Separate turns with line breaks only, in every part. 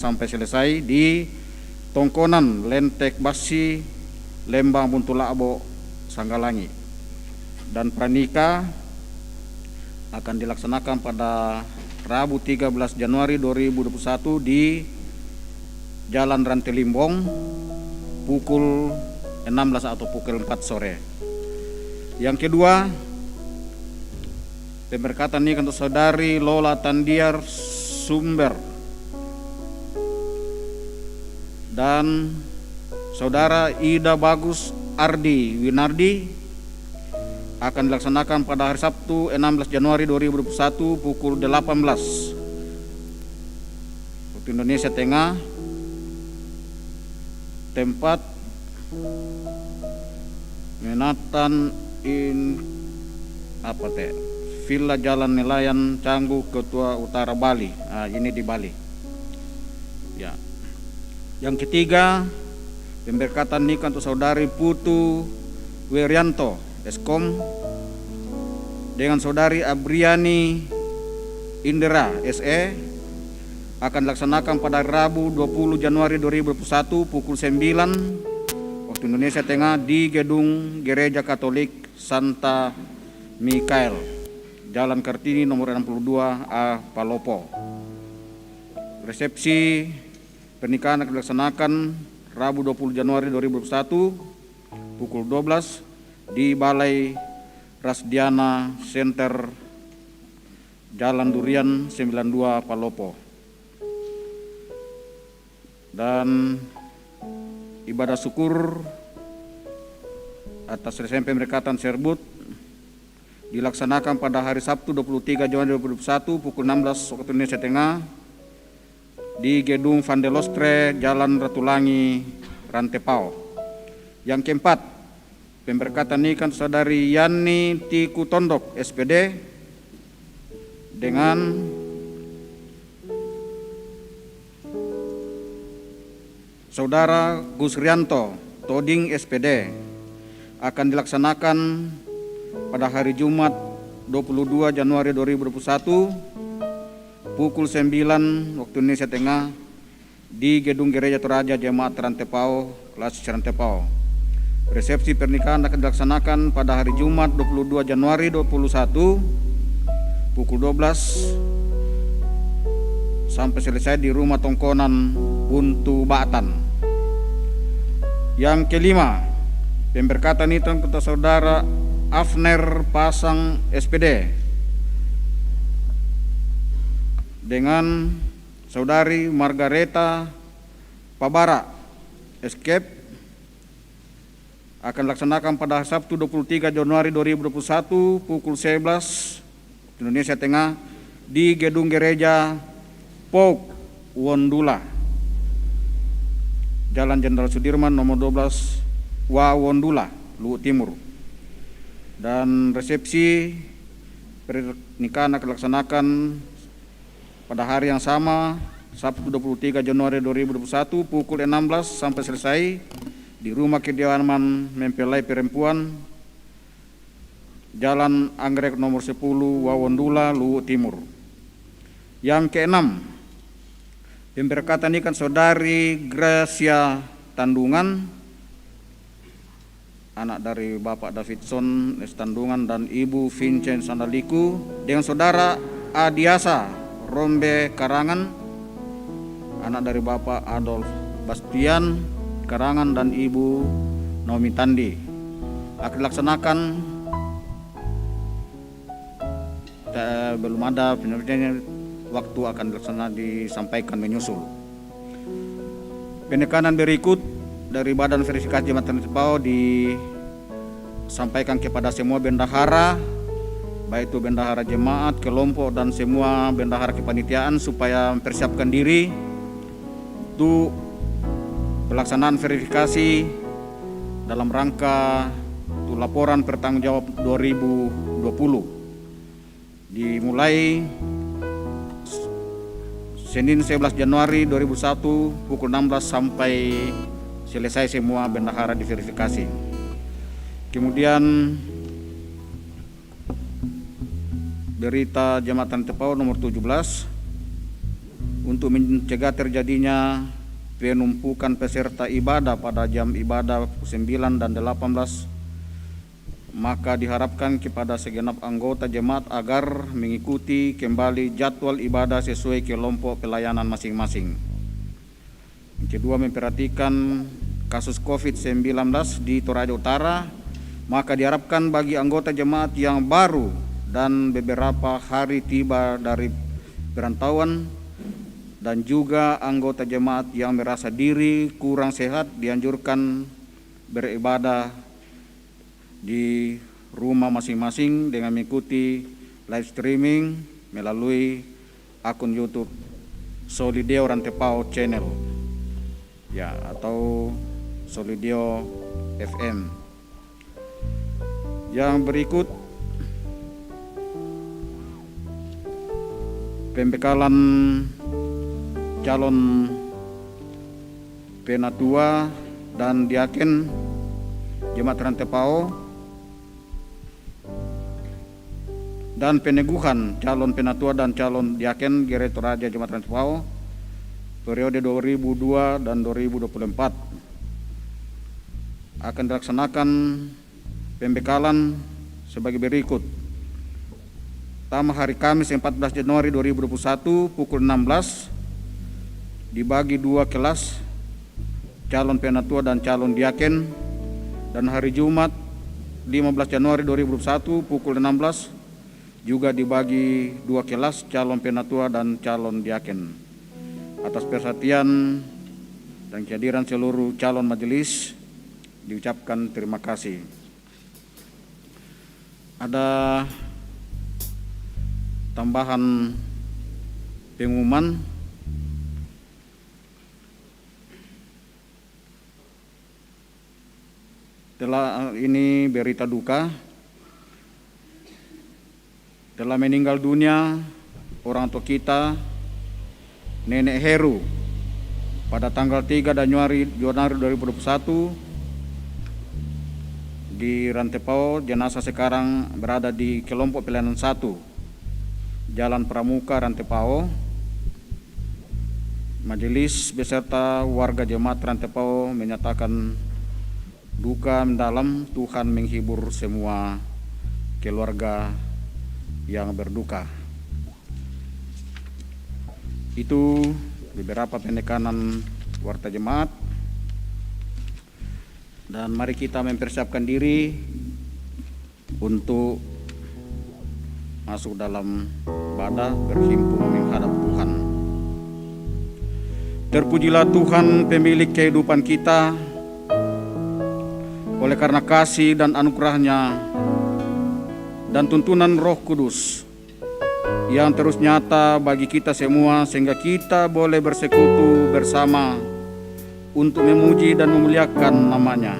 sampai selesai di Tongkonan, Lentek Basi, Lembang Buntulabo, Sanggalangi. Dan pranikah akan dilaksanakan pada Rabu 13 Januari 2021 di Jalan Rantai Limbong pukul 16 atau pukul 4 sore. Yang kedua, pemberkatan nikah untuk saudari Lola Tandiar Sumber dan saudara Ida Bagus Ardi Winardi akan dilaksanakan pada hari Sabtu 16 Januari 2021 pukul 18 waktu Indonesia Tengah, tempat Menatan Villa Jalan Nelayan Canggu, Ketua Utara Bali. Ini di Bali. Ya. Yang ketiga, pemberkatan nikah untuk saudari Putu Werianto Eskom dengan saudari Abriani Indra SE akan dilaksanakan pada Rabu 20 Januari 2021 pukul 9 waktu Indonesia Tengah di gedung Gereja Katolik Santa Mikael, Jalan Kartini nomor 62A Palopo. Resepsi pernikahan akan dilaksanakan Rabu 20 Januari 2021 pukul 12 di Balai Rasdiana Center, Jalan Durian 92 Palopo. Dan ibadah syukur atas resmi pemberkatan Serbut dilaksanakan pada hari Sabtu 23 Januari 2021 pukul 16 waktu Indonesia Tengah di Gedung Vandelostre, Jalan Ratulangi, Rantepao. Yang keempat, pemberkatan nikah saudari Yani Tiku Tondok SPD dengan saudara Gus Rianto Toding SPD akan dilaksanakan pada hari Jumat 22 Januari 2021 pukul 9 waktu Indonesia Tengah di Gedung Gereja Toraja Jemaat Rantepao, Klasis Rantepao. Resepsi pernikahan akan dilaksanakan pada hari Jumat 22 Januari 2021 pukul 12 sampai selesai di Rumah Tongkonan Buntu Batan. Yang kelima, pemberkatan itu untuk saudara Afner Pasang SPD dengan saudari Margareta Pabara Escape akan dilaksanakan pada Sabtu 23 Januari 2021 pukul 11 Indonesia Tengah di Gedung Gereja Pok Wondula, Jalan Jenderal Sudirman nomor 12 Wondula, Luwu Timur. Dan resepsi pernikahan akan dilaksanakan pada hari yang sama, Sabtu 23 Januari 2021 pukul 16 sampai selesai di Rumah Kediaman Mempelai Perempuan, Jalan Anggrek nomor 10 Wawondula, Luwu Timur. Yang keenam, pemberkatan nikah saudari Gracia Tandungan, anak dari Bapak Davidson S. Tandungan dan Ibu Vincent Sandaliku, dengan saudara Adiasa Rombe Karangan, anak dari Bapak Adolf Bastian Karangan dan Ibu Naomi Tandi, akan dilaksanakan belum ada penelitian waktu akan disampaikan menyusul. Penekanan berikut dari Badan Verifikasi Jemaat Rantepao disampaikan kepada semua bendahara, baik itu bendahara jemaat, kelompok, dan semua bendahara kepanitiaan supaya mempersiapkan diri untuk pelaksanaan verifikasi dalam rangka untuk laporan pertanggungjawab 2020 dimulai Senin 11 Januari 2001 pukul 16 sampai selesai semua bendahara diverifikasi. Kemudian berita Jemaat Rantepao nomor 17 untuk mencegah terjadinya penumpukan peserta ibadah pada jam ibadah 9 dan 18, maka diharapkan kepada segenap anggota jemaat agar mengikuti kembali jadwal ibadah sesuai kelompok pelayanan masing-masing. Yang kedua, memperhatikan kasus COVID-19 di Toraja Utara, maka diharapkan bagi anggota jemaat yang baru dan beberapa hari tiba dari perantauan dan juga anggota jemaat yang merasa diri kurang sehat dianjurkan beribadah di rumah masing-masing dengan mengikuti live streaming melalui akun YouTube Solideo Rantepao Channel, ya, atau Solideo FM. Yang berikut, pembekalan calon penatua dan diaken Jemaat Rantepao dan peneguhan calon penatua dan calon diaken Gereja Toraja Jemaat Rantepao periode 2002 dan 2024 akan dilaksanakan pembekalan sebagai berikut. Pertama, hari Kamis 14 Januari 2021 pukul 16 dibagi 2 kelas calon penatua dan calon diaken, dan hari Jumat 15 Januari 2021 pukul 16 juga dibagi 2 kelas calon penatua dan calon diaken. Atas perhatian dan kehadiran seluruh calon majelis diucapkan terima kasih. Ada tambahan pengumuman. Ini berita duka, telah meninggal dunia orang tua kita, Nenek Heru, pada tanggal 3 Januari 2021 di Rantepao. Jenazah sekarang berada di kelompok pelayanan 1 Jalan Pramuka, Rantepao. Majelis beserta warga jemaat Rantepao menyatakan duka mendalam. Tuhan menghibur semua keluarga yang berduka. Itu beberapa penekanan warta jemaat, dan mari kita mempersiapkan diri untuk masuk dalam ibadah berhimpun menghadap Tuhan. Terpujilah Tuhan pemilik kehidupan kita, oleh karena kasih dan anugerah-Nya dan tuntunan Roh Kudus yang terus nyata bagi kita semua, sehingga kita boleh bersekutu bersama untuk memuji dan memuliakan nama-Nya.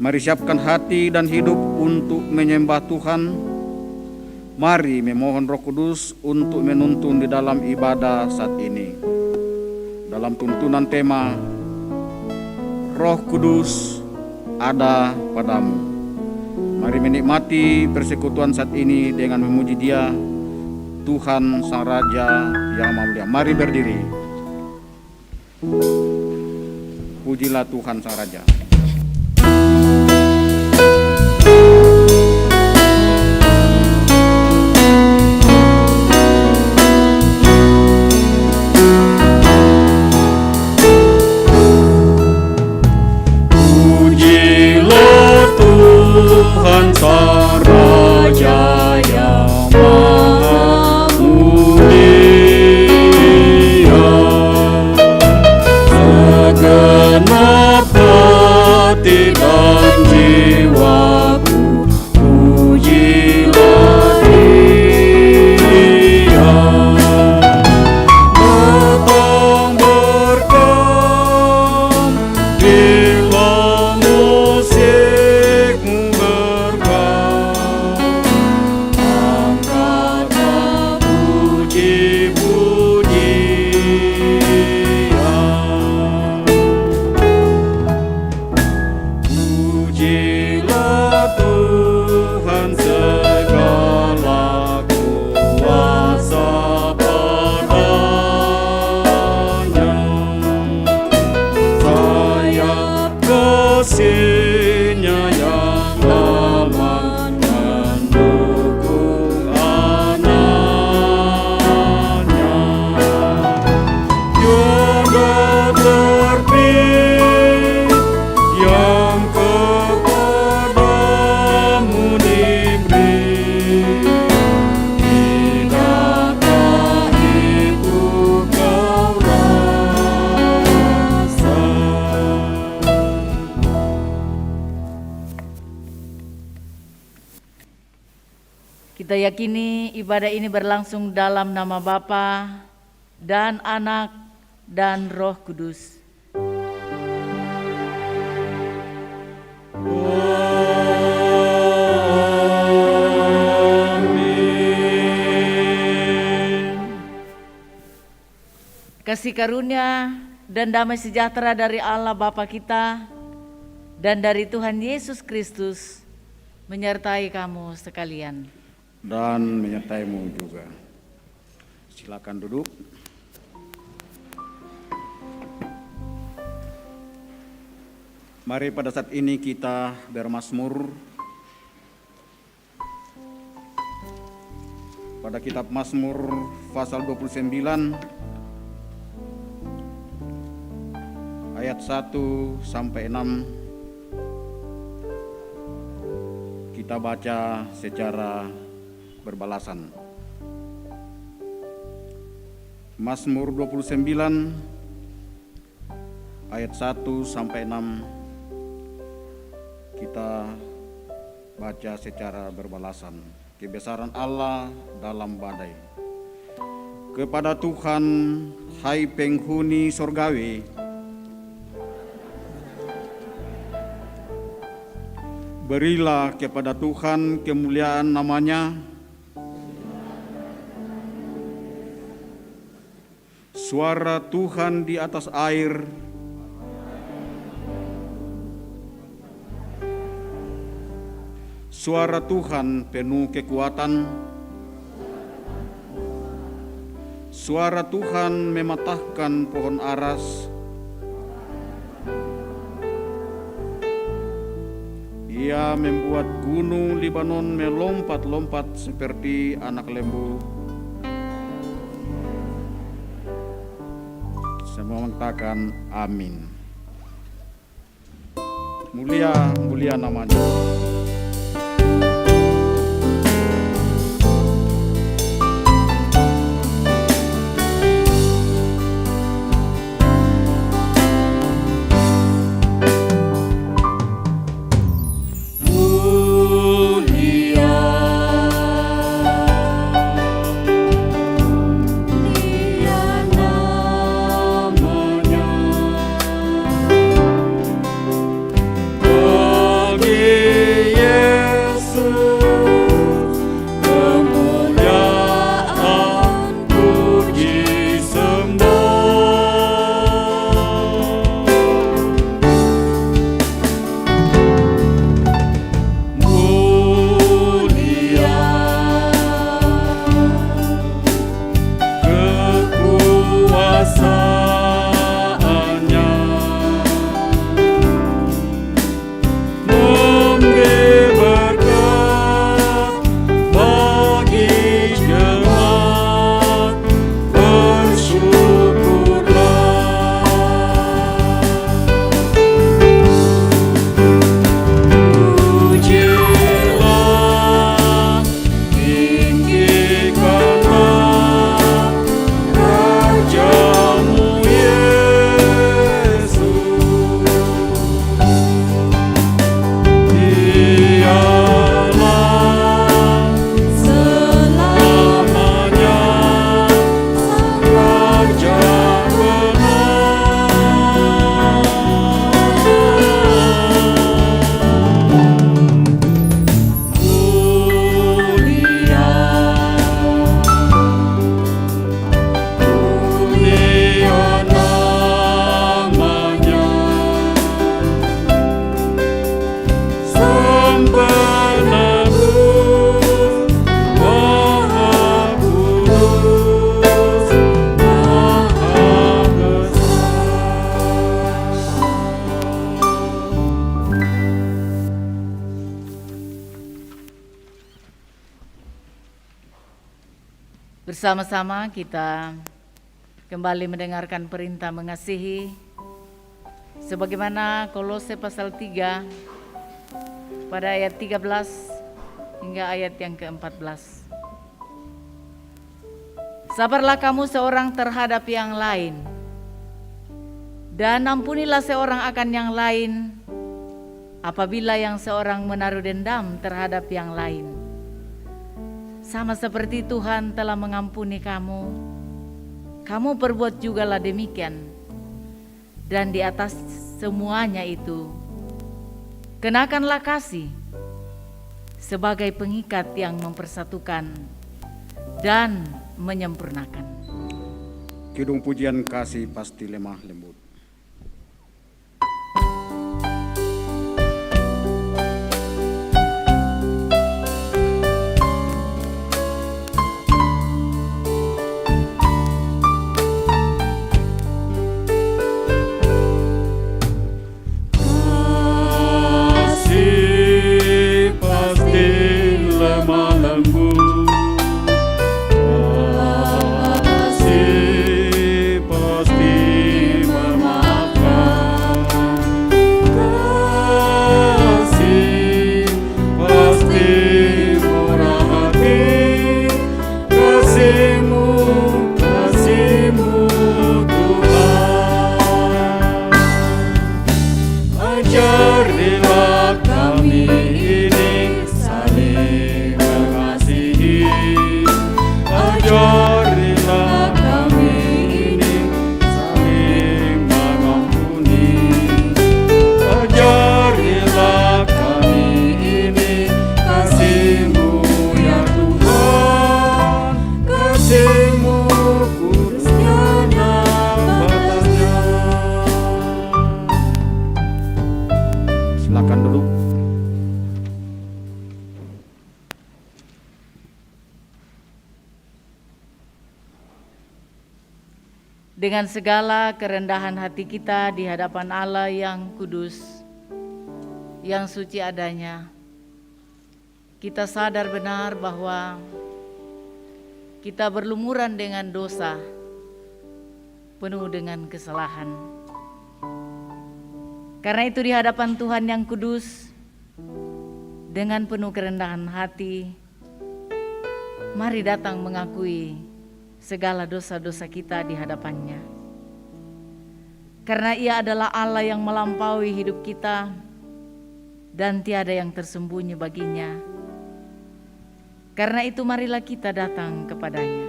Mari siapkan hati dan hidup untuk menyembah Tuhan. Mari memohon Roh Kudus untuk menuntun di dalam ibadah saat ini. Dalam tuntunan tema Roh Kudus ada padamu. Mari menikmati persekutuan saat ini dengan memuji Dia, Tuhan Sang Raja yang mulia. Mari berdiri. Pujilah Tuhan Sang Raja.
Tuhan Sang Raja yang Maha Mulia, segenap
Kita yakini ibadah ini berlangsung dalam nama Bapa dan Anak dan Roh Kudus. Kasih karunia dan damai sejahtera dari Allah Bapa kita dan dari Tuhan Yesus Kristus menyertai kamu sekalian.
Dan menyertaimu juga. Silakan duduk. Mari pada saat ini kita bermazmur pada kitab Mazmur pasal 29 ayat 1 sampai 6. Kita baca secara berbalasan. Mazmur 29 ayat 1 sampai 6 kita baca secara berbalasan. Kebesaran Allah dalam badai. Kepada Tuhan, hai penghuni sorgawi, berilah kepada Tuhan kemuliaan namanya. Suara Tuhan di atas air, suara Tuhan penuh kekuatan, suara Tuhan mematahkan pohon aras, Ia membuat gunung Libanon melompat-lompat seperti anak lembu. Semua mengatakan amin. Mulia namanya.
Bersama-sama kita kembali mendengarkan perintah mengasihi sebagaimana Kolose pasal 3 pada ayat 13 hingga ayat yang ke-14. Sabarlah kamu seorang terhadap yang lain, dan ampunilah seorang akan yang lain apabila yang seorang menaruh dendam terhadap yang lain. sama seperti Tuhan telah mengampuni kamu, kamu perbuat jugalah demikian. Dan di atas semuanya itu, kenakanlah kasih sebagai pengikat yang mempersatukan dan menyempurnakan.
Kidung pujian kasih pasti lemah lembut.
Dengan segala kerendahan hati kita di hadapan Allah yang kudus, yang suci adanya, kita sadar benar bahwa kita berlumuran dengan dosa, penuh dengan kesalahan. Karena itu di hadapan Tuhan yang kudus, dengan penuh kerendahan hati, mari datang mengakui segala dosa-dosa kita di hadapannya. Karena Ia adalah Allah yang melampaui hidup kita dan tiada yang tersembunyi baginya. Karena itu marilah kita datang kepadanya.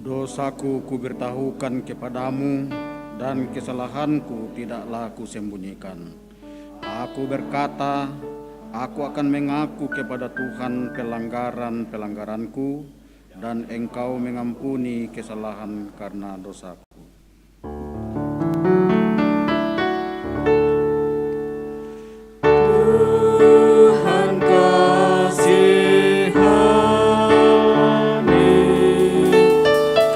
Dosaku kuberitahukan kepadamu dan kesalahanku tidaklah kusembunyikan. Aku berkata, aku akan mengaku kepada Tuhan pelanggaran-pelanggaranku, dan Engkau mengampuni kesalahan karena dosaku.
Tuhan kasihani,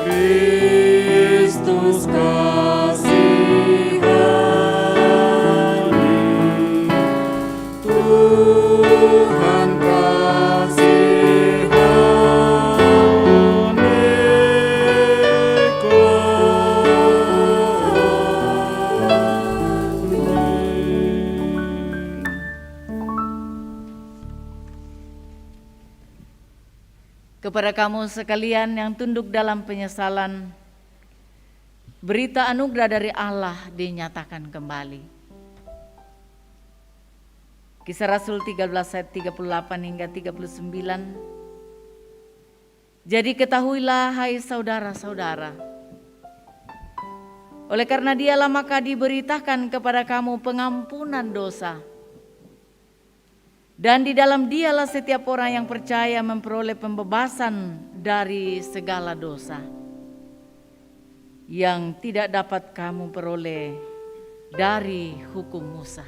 Kristus kasihani, Tuhan kasihani.
Kepada kamu sekalian yang tunduk dalam penyesalan, berita anugerah dari Allah dinyatakan kembali. Kisah Rasul 13 ayat 38 hingga 39. Jadi ketahuilah hai saudara-saudara, oleh karena Dialah maka diberitakan kepada kamu pengampunan dosa. Dan di dalam Dialah setiap orang yang percaya memperoleh pembebasan dari segala dosa yang tidak dapat kamu peroleh dari hukum Musa.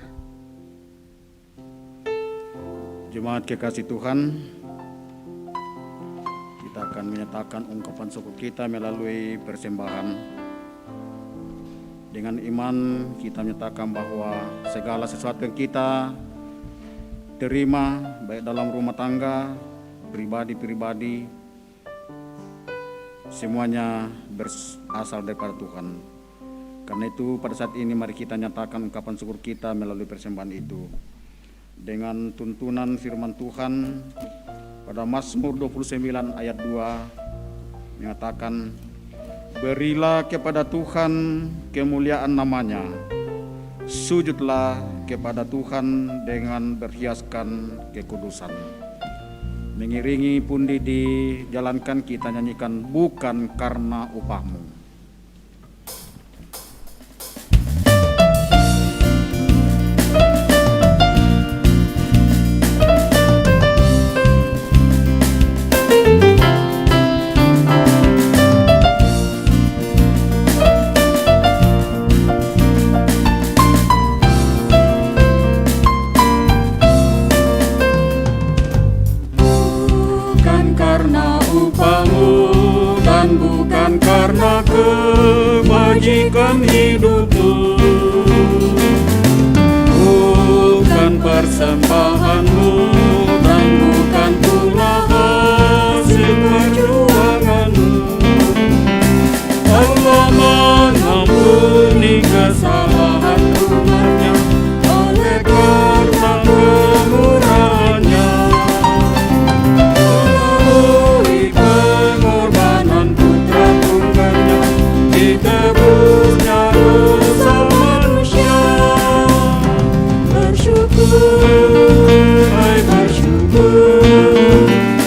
Jemaat kekasih Tuhan, kita akan menyatakan ungkapan syukur kita melalui persembahan. Dengan iman kita menyatakan bahwa segala sesuatu yang kita terima, baik dalam rumah tangga, pribadi-pribadi, semuanya berasal daripada Tuhan. Karena itu pada saat ini mari kita nyatakan ungkapan syukur kita melalui persembahan itu. Dengan tuntunan firman Tuhan pada Mazmur 29 ayat 2 mengatakan, berilah kepada Tuhan kemuliaan namanya, sujudlah kepada Tuhan dengan berhiaskan kekudusan. Mengiringi pundi dijalankan, kita nyanyikan bukan karena upahmu.
Karena kebajikan hidupmu, bukan persembahanmu dan bukan pula hasil perjuanganmu. Allah mengampuni kesalahan umatnya oleh karena kemurahannya. Melalui pengorbanan putra tunggalnya, ditebusnya dosa manusia. Bersyukur, hai bersyukur,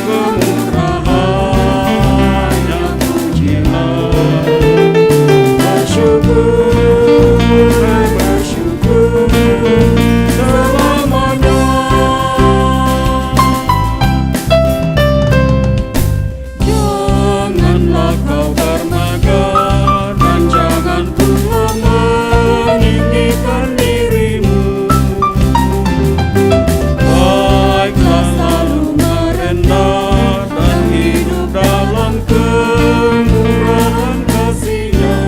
kemurahannya pujilah. Bersyukur, hai bersyukur, selamanya. Janganlah kau bermegah dan jangan pula meninggikan dirimu. Baiklah selalu merendah dan hidup dalam kemurahan kasih-Nya.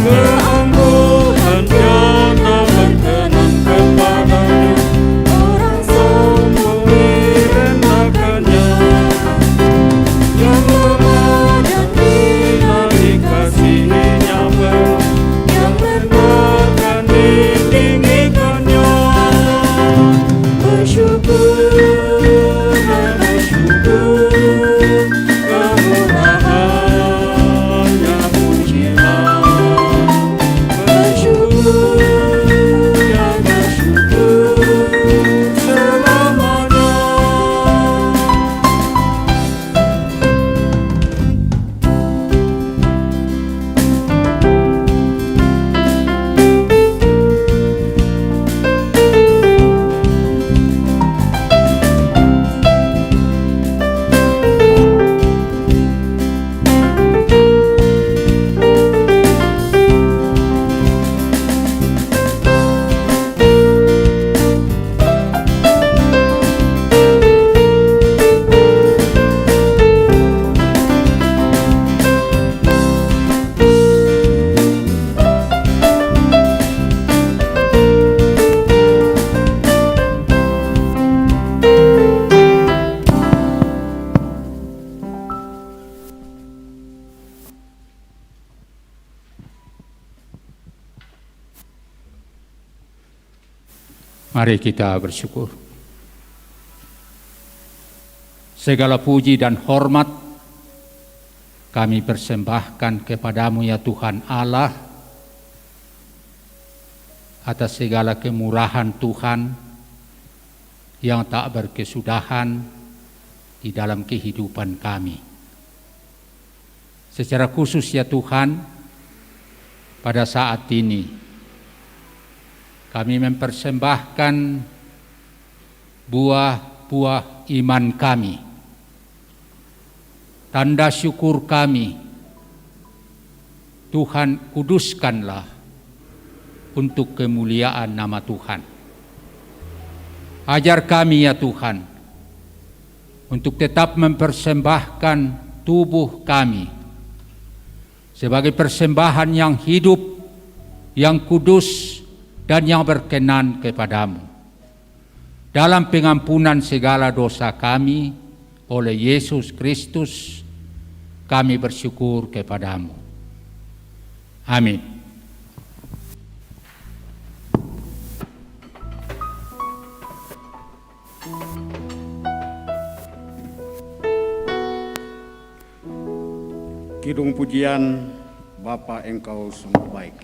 Keangkuhan tiada berkenan kepadanya, orang sombong direndahkannya. Yang lemah dan hina dikasihinya penuh, yang rendahkan ditinggikannya. Bersyukur, hai bersyukur, kemurahannya pujilah. Bersyukur, ya bersyukur, selamanya.
Mari kita bersyukur. Segala puji dan hormat kami persembahkan kepadamu ya Tuhan Allah, atas segala kemurahan Tuhan yang tak berkesudahan di dalam kehidupan kami. Secara khusus ya Tuhan, pada saat ini kami mempersembahkan buah-buah iman kami, tanda syukur kami. Tuhan, kuduskanlah untuk kemuliaan nama Tuhan. Ajar kami ya Tuhan untuk tetap mempersembahkan tubuh kami sebagai persembahan yang hidup, yang kudus, dan yang berkenan kepadamu. Dalam pengampunan segala dosa kami oleh Yesus Kristus, kami bersyukur kepadamu. Amin.
Kidung pujian, Bapa Engkau sungguh baik.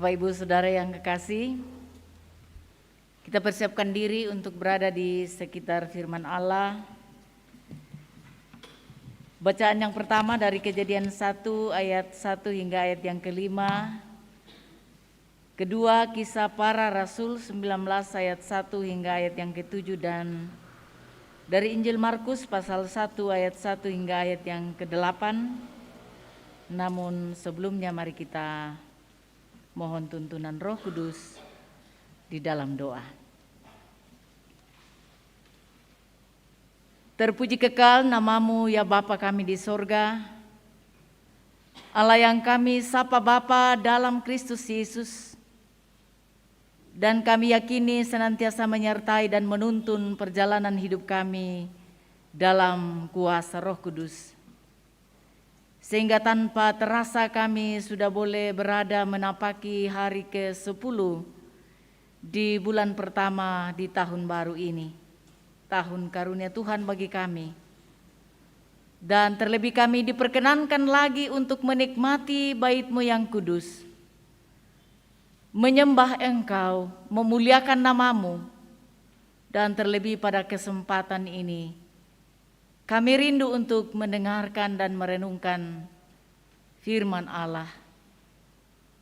Bapak Ibu Saudara yang kekasih, kita persiapkan diri untuk berada di sekitar firman Allah. Bacaan yang pertama dari Kejadian 1 ayat 1 hingga ayat yang kelima. Kedua, Kisah Para Rasul 19 ayat 1 hingga ayat yang ke-7, dan dari Injil Markus pasal 1 ayat 1 hingga ayat yang ke-8. Namun sebelumnya mari kita mohon tuntunan Roh Kudus di dalam doa. Terpuji kekal namamu ya Bapa kami di sorga, Allah yang kami sapa Bapa dalam Kristus Yesus, dan kami yakini senantiasa menyertai dan menuntun perjalanan hidup kami dalam kuasa Roh Kudus. Sehingga tanpa terasa kami sudah boleh berada menapaki hari ke-10 di bulan pertama di tahun baru ini, tahun karunia Tuhan bagi kami. Dan terlebih kami diperkenankan lagi untuk menikmati bait-Mu yang kudus, menyembah Engkau, memuliakan nama-Mu, dan terlebih pada kesempatan ini, kami rindu untuk mendengarkan dan merenungkan firman Allah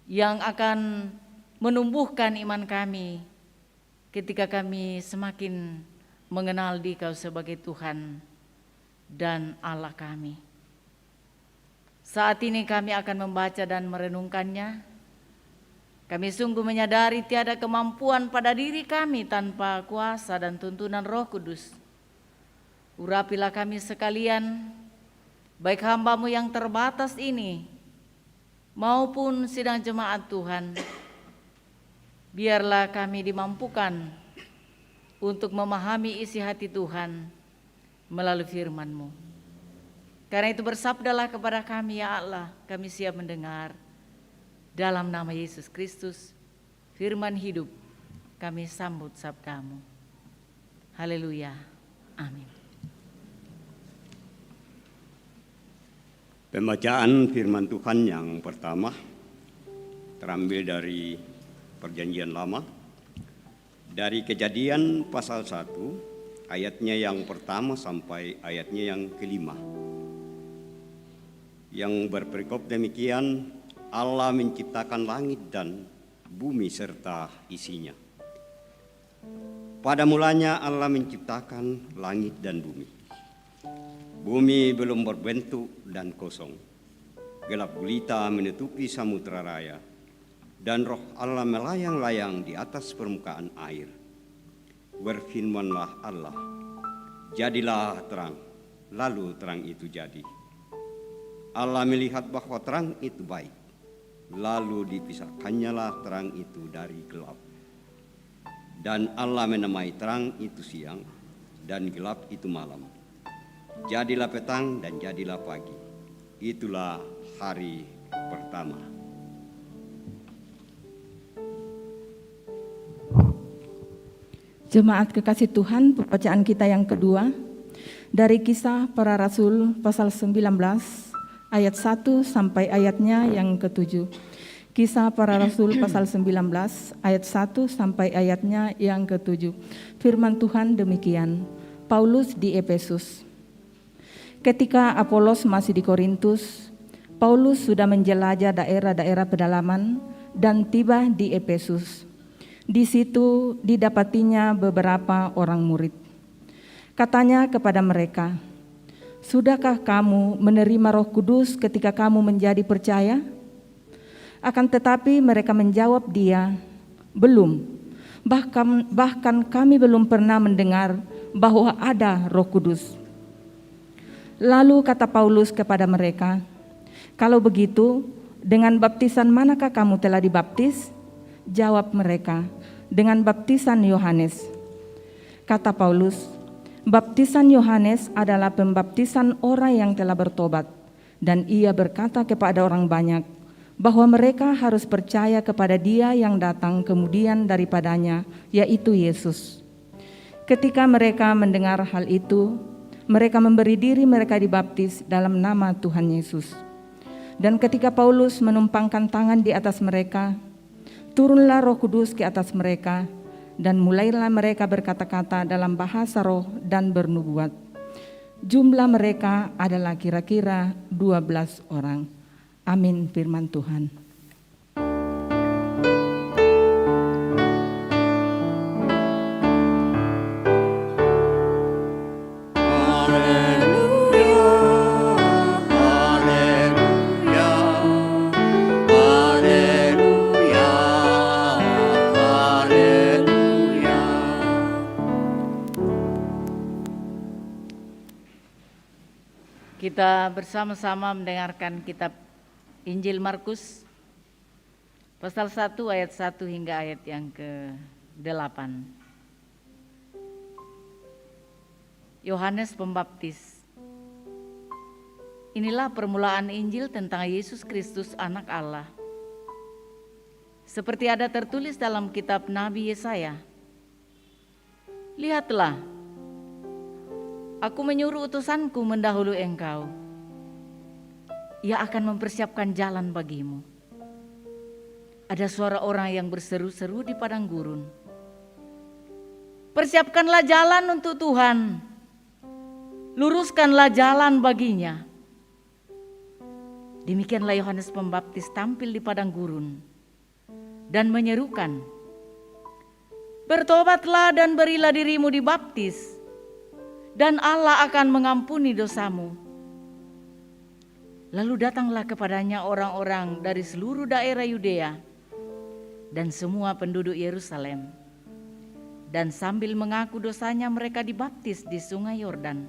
yang akan menumbuhkan iman kami ketika kami semakin mengenal Dikau sebagai Tuhan dan Allah kami. Saat ini kami akan membaca dan merenungkannya. Kami sungguh menyadari tiada kemampuan pada diri kami tanpa kuasa dan tuntunan Roh Kudus. Urapilah kami sekalian, baik hamba-Mu yang terbatas ini, maupun sidang jemaat Tuhan. Biarlah kami dimampukan untuk memahami isi hati Tuhan melalui firman-Mu. Karena itu bersabdalah kepada kami ya Allah, kami siap mendengar. Dalam nama Yesus Kristus, firman hidup, kami sambut sabda-Mu. Haleluya, amin.
Pembacaan firman Tuhan yang pertama terambil dari Perjanjian Lama, dari Kejadian pasal 1 ayatnya yang pertama sampai ayatnya yang kelima, yang berperikop demikian: Allah menciptakan langit dan bumi serta isinya. Pada mulanya Allah menciptakan langit dan bumi. Bumi belum berbentuk dan kosong. Gelap gulita menutupi samudera raya, dan roh Allah melayang-layang di atas permukaan air. Berfirmanlah Allah, jadilah terang, lalu terang itu jadi. Allah melihat bahwa terang itu baik, lalu dipisahkannyalah terang itu dari gelap. Dan Allah menamai terang itu siang, dan gelap itu malam. Jadilah petang dan jadilah pagi. Itulah hari pertama.
Jemaat kekasih Tuhan, pembacaan kita yang kedua dari Kisah Para Rasul pasal 19 ayat 1 sampai ayatnya yang ke-7. Kisah Para Rasul pasal 19 ayat 1 sampai ayatnya yang ke-7. Firman Tuhan demikian. Paulus di Efesus. Ketika Apolos masih di Korintus, Paulus sudah menjelajah daerah-daerah pedalaman dan tiba di Efesus. Di situ didapatinya beberapa orang murid. Katanya kepada mereka, "Sudahkah kamu menerima Roh Kudus ketika kamu menjadi percaya?" Akan tetapi mereka menjawab dia, "Belum. Bahkan kami belum pernah mendengar bahwa ada Roh Kudus." Lalu kata Paulus kepada mereka, "Kalau begitu, dengan baptisan manakah kamu telah dibaptis?" Jawab mereka, "Dengan baptisan Yohanes." Kata Paulus, "Baptisan Yohanes adalah pembaptisan orang yang telah bertobat." Dan ia berkata kepada orang banyak bahwa mereka harus percaya kepada Dia yang datang kemudian daripadanya, yaitu Yesus. Ketika mereka mendengar hal itu, mereka memberi diri mereka dibaptis dalam nama Tuhan Yesus. Dan ketika Paulus menumpangkan tangan di atas mereka, Turunlah Roh Kudus ke atas mereka, dan mulailah mereka berkata-kata dalam bahasa roh dan bernubuat. Jumlah mereka adalah kira-kira 12 orang. Amin firman Tuhan.
Kita bersama-sama mendengarkan kitab Injil Markus pasal 1 ayat 1 hingga ayat yang ke-8. Yohanes Pembaptis. Inilah permulaan Injil tentang Yesus Kristus anak Allah. Seperti ada tertulis dalam kitab Nabi Yesaya. Lihatlah, aku menyuruh utusanku mendahului engkau. Ia akan mempersiapkan jalan bagimu. Ada suara orang yang berseru-seru di padang gurun. Persiapkanlah jalan untuk Tuhan. Luruskanlah jalan baginya. Demikianlah Yohanes Pembaptis tampil di padang gurun dan menyerukan, bertobatlah dan berilah dirimu dibaptis, dan Allah akan mengampuni dosamu. Lalu datanglah kepadanya orang-orang dari seluruh daerah Yudea dan semua penduduk Yerusalem. Dan sambil mengaku dosanya mereka dibaptis di sungai Yordan.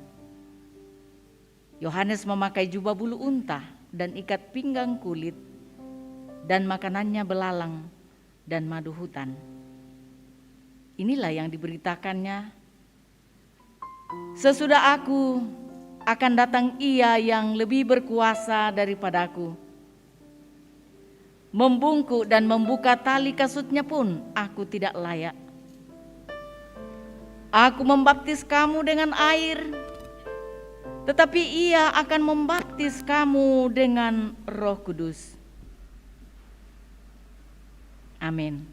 Yohanes memakai jubah bulu unta dan ikat pinggang kulit, dan makanannya belalang dan madu hutan. Inilah yang diberitakannya, sesudah aku akan datang Ia yang lebih berkuasa daripadaku. Membungkuk dan membuka tali kasutnya pun aku tidak layak. Aku membaptis kamu dengan air, tetapi Ia akan membaptis kamu dengan Roh Kudus. Amin.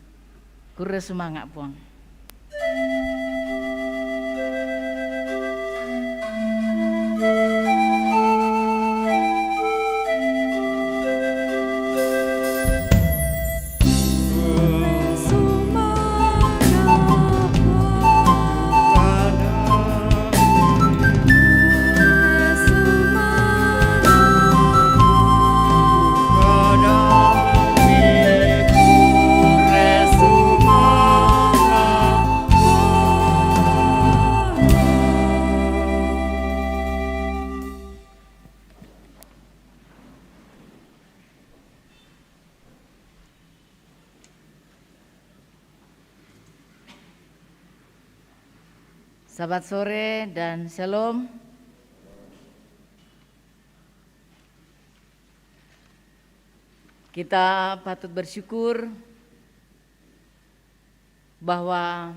Kura semangat puang. Selamat sore dan shalom. Kita patut bersyukur bahwa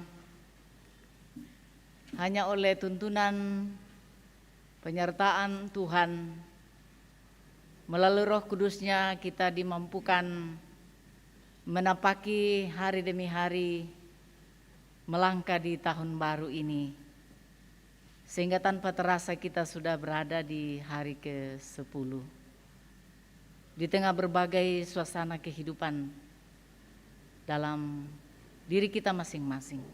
hanya oleh tuntunan penyertaan Tuhan melalui Roh Kudus-Nya kita dimampukan menapaki hari demi hari melangkah di tahun baru ini. Sehingga tanpa terasa kita sudah berada di hari ke-10. Di tengah berbagai suasana kehidupan dalam diri kita masing-masing.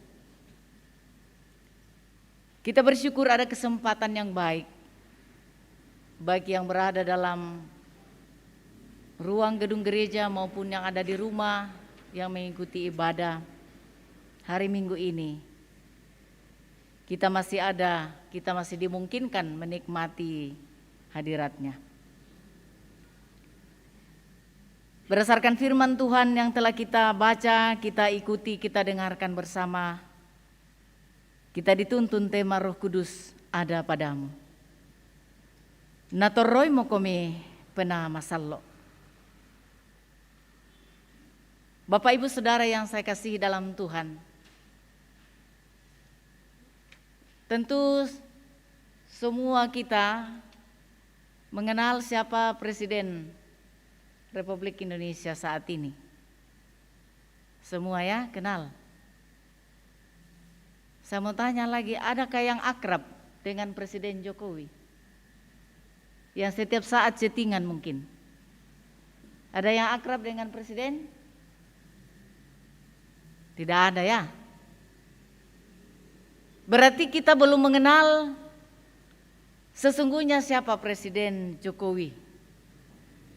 Kita bersyukur ada kesempatan yang baik. Baik yang berada dalam ruang gedung gereja maupun yang ada di rumah yang mengikuti ibadah hari Minggu ini. Kita masih ada, kita masih dimungkinkan menikmati hadirat-Nya. Berdasarkan firman Tuhan yang telah kita baca, kita ikuti, kita dengarkan bersama, kita dituntun tema Roh Kudus ada padamu. Natoroi mokome pena masallo. Bapak Ibu Saudara yang saya kasihi dalam Tuhan, tentu semua kita mengenal siapa Presiden Republik Indonesia saat ini. Semua ya kenal. Saya mau tanya lagi, adakah yang akrab dengan Presiden Jokowi? Yang setiap saat chattingan mungkin. Ada yang akrab dengan Presiden? Tidak ada ya. Berarti kita belum mengenal sesungguhnya siapa Presiden Jokowi.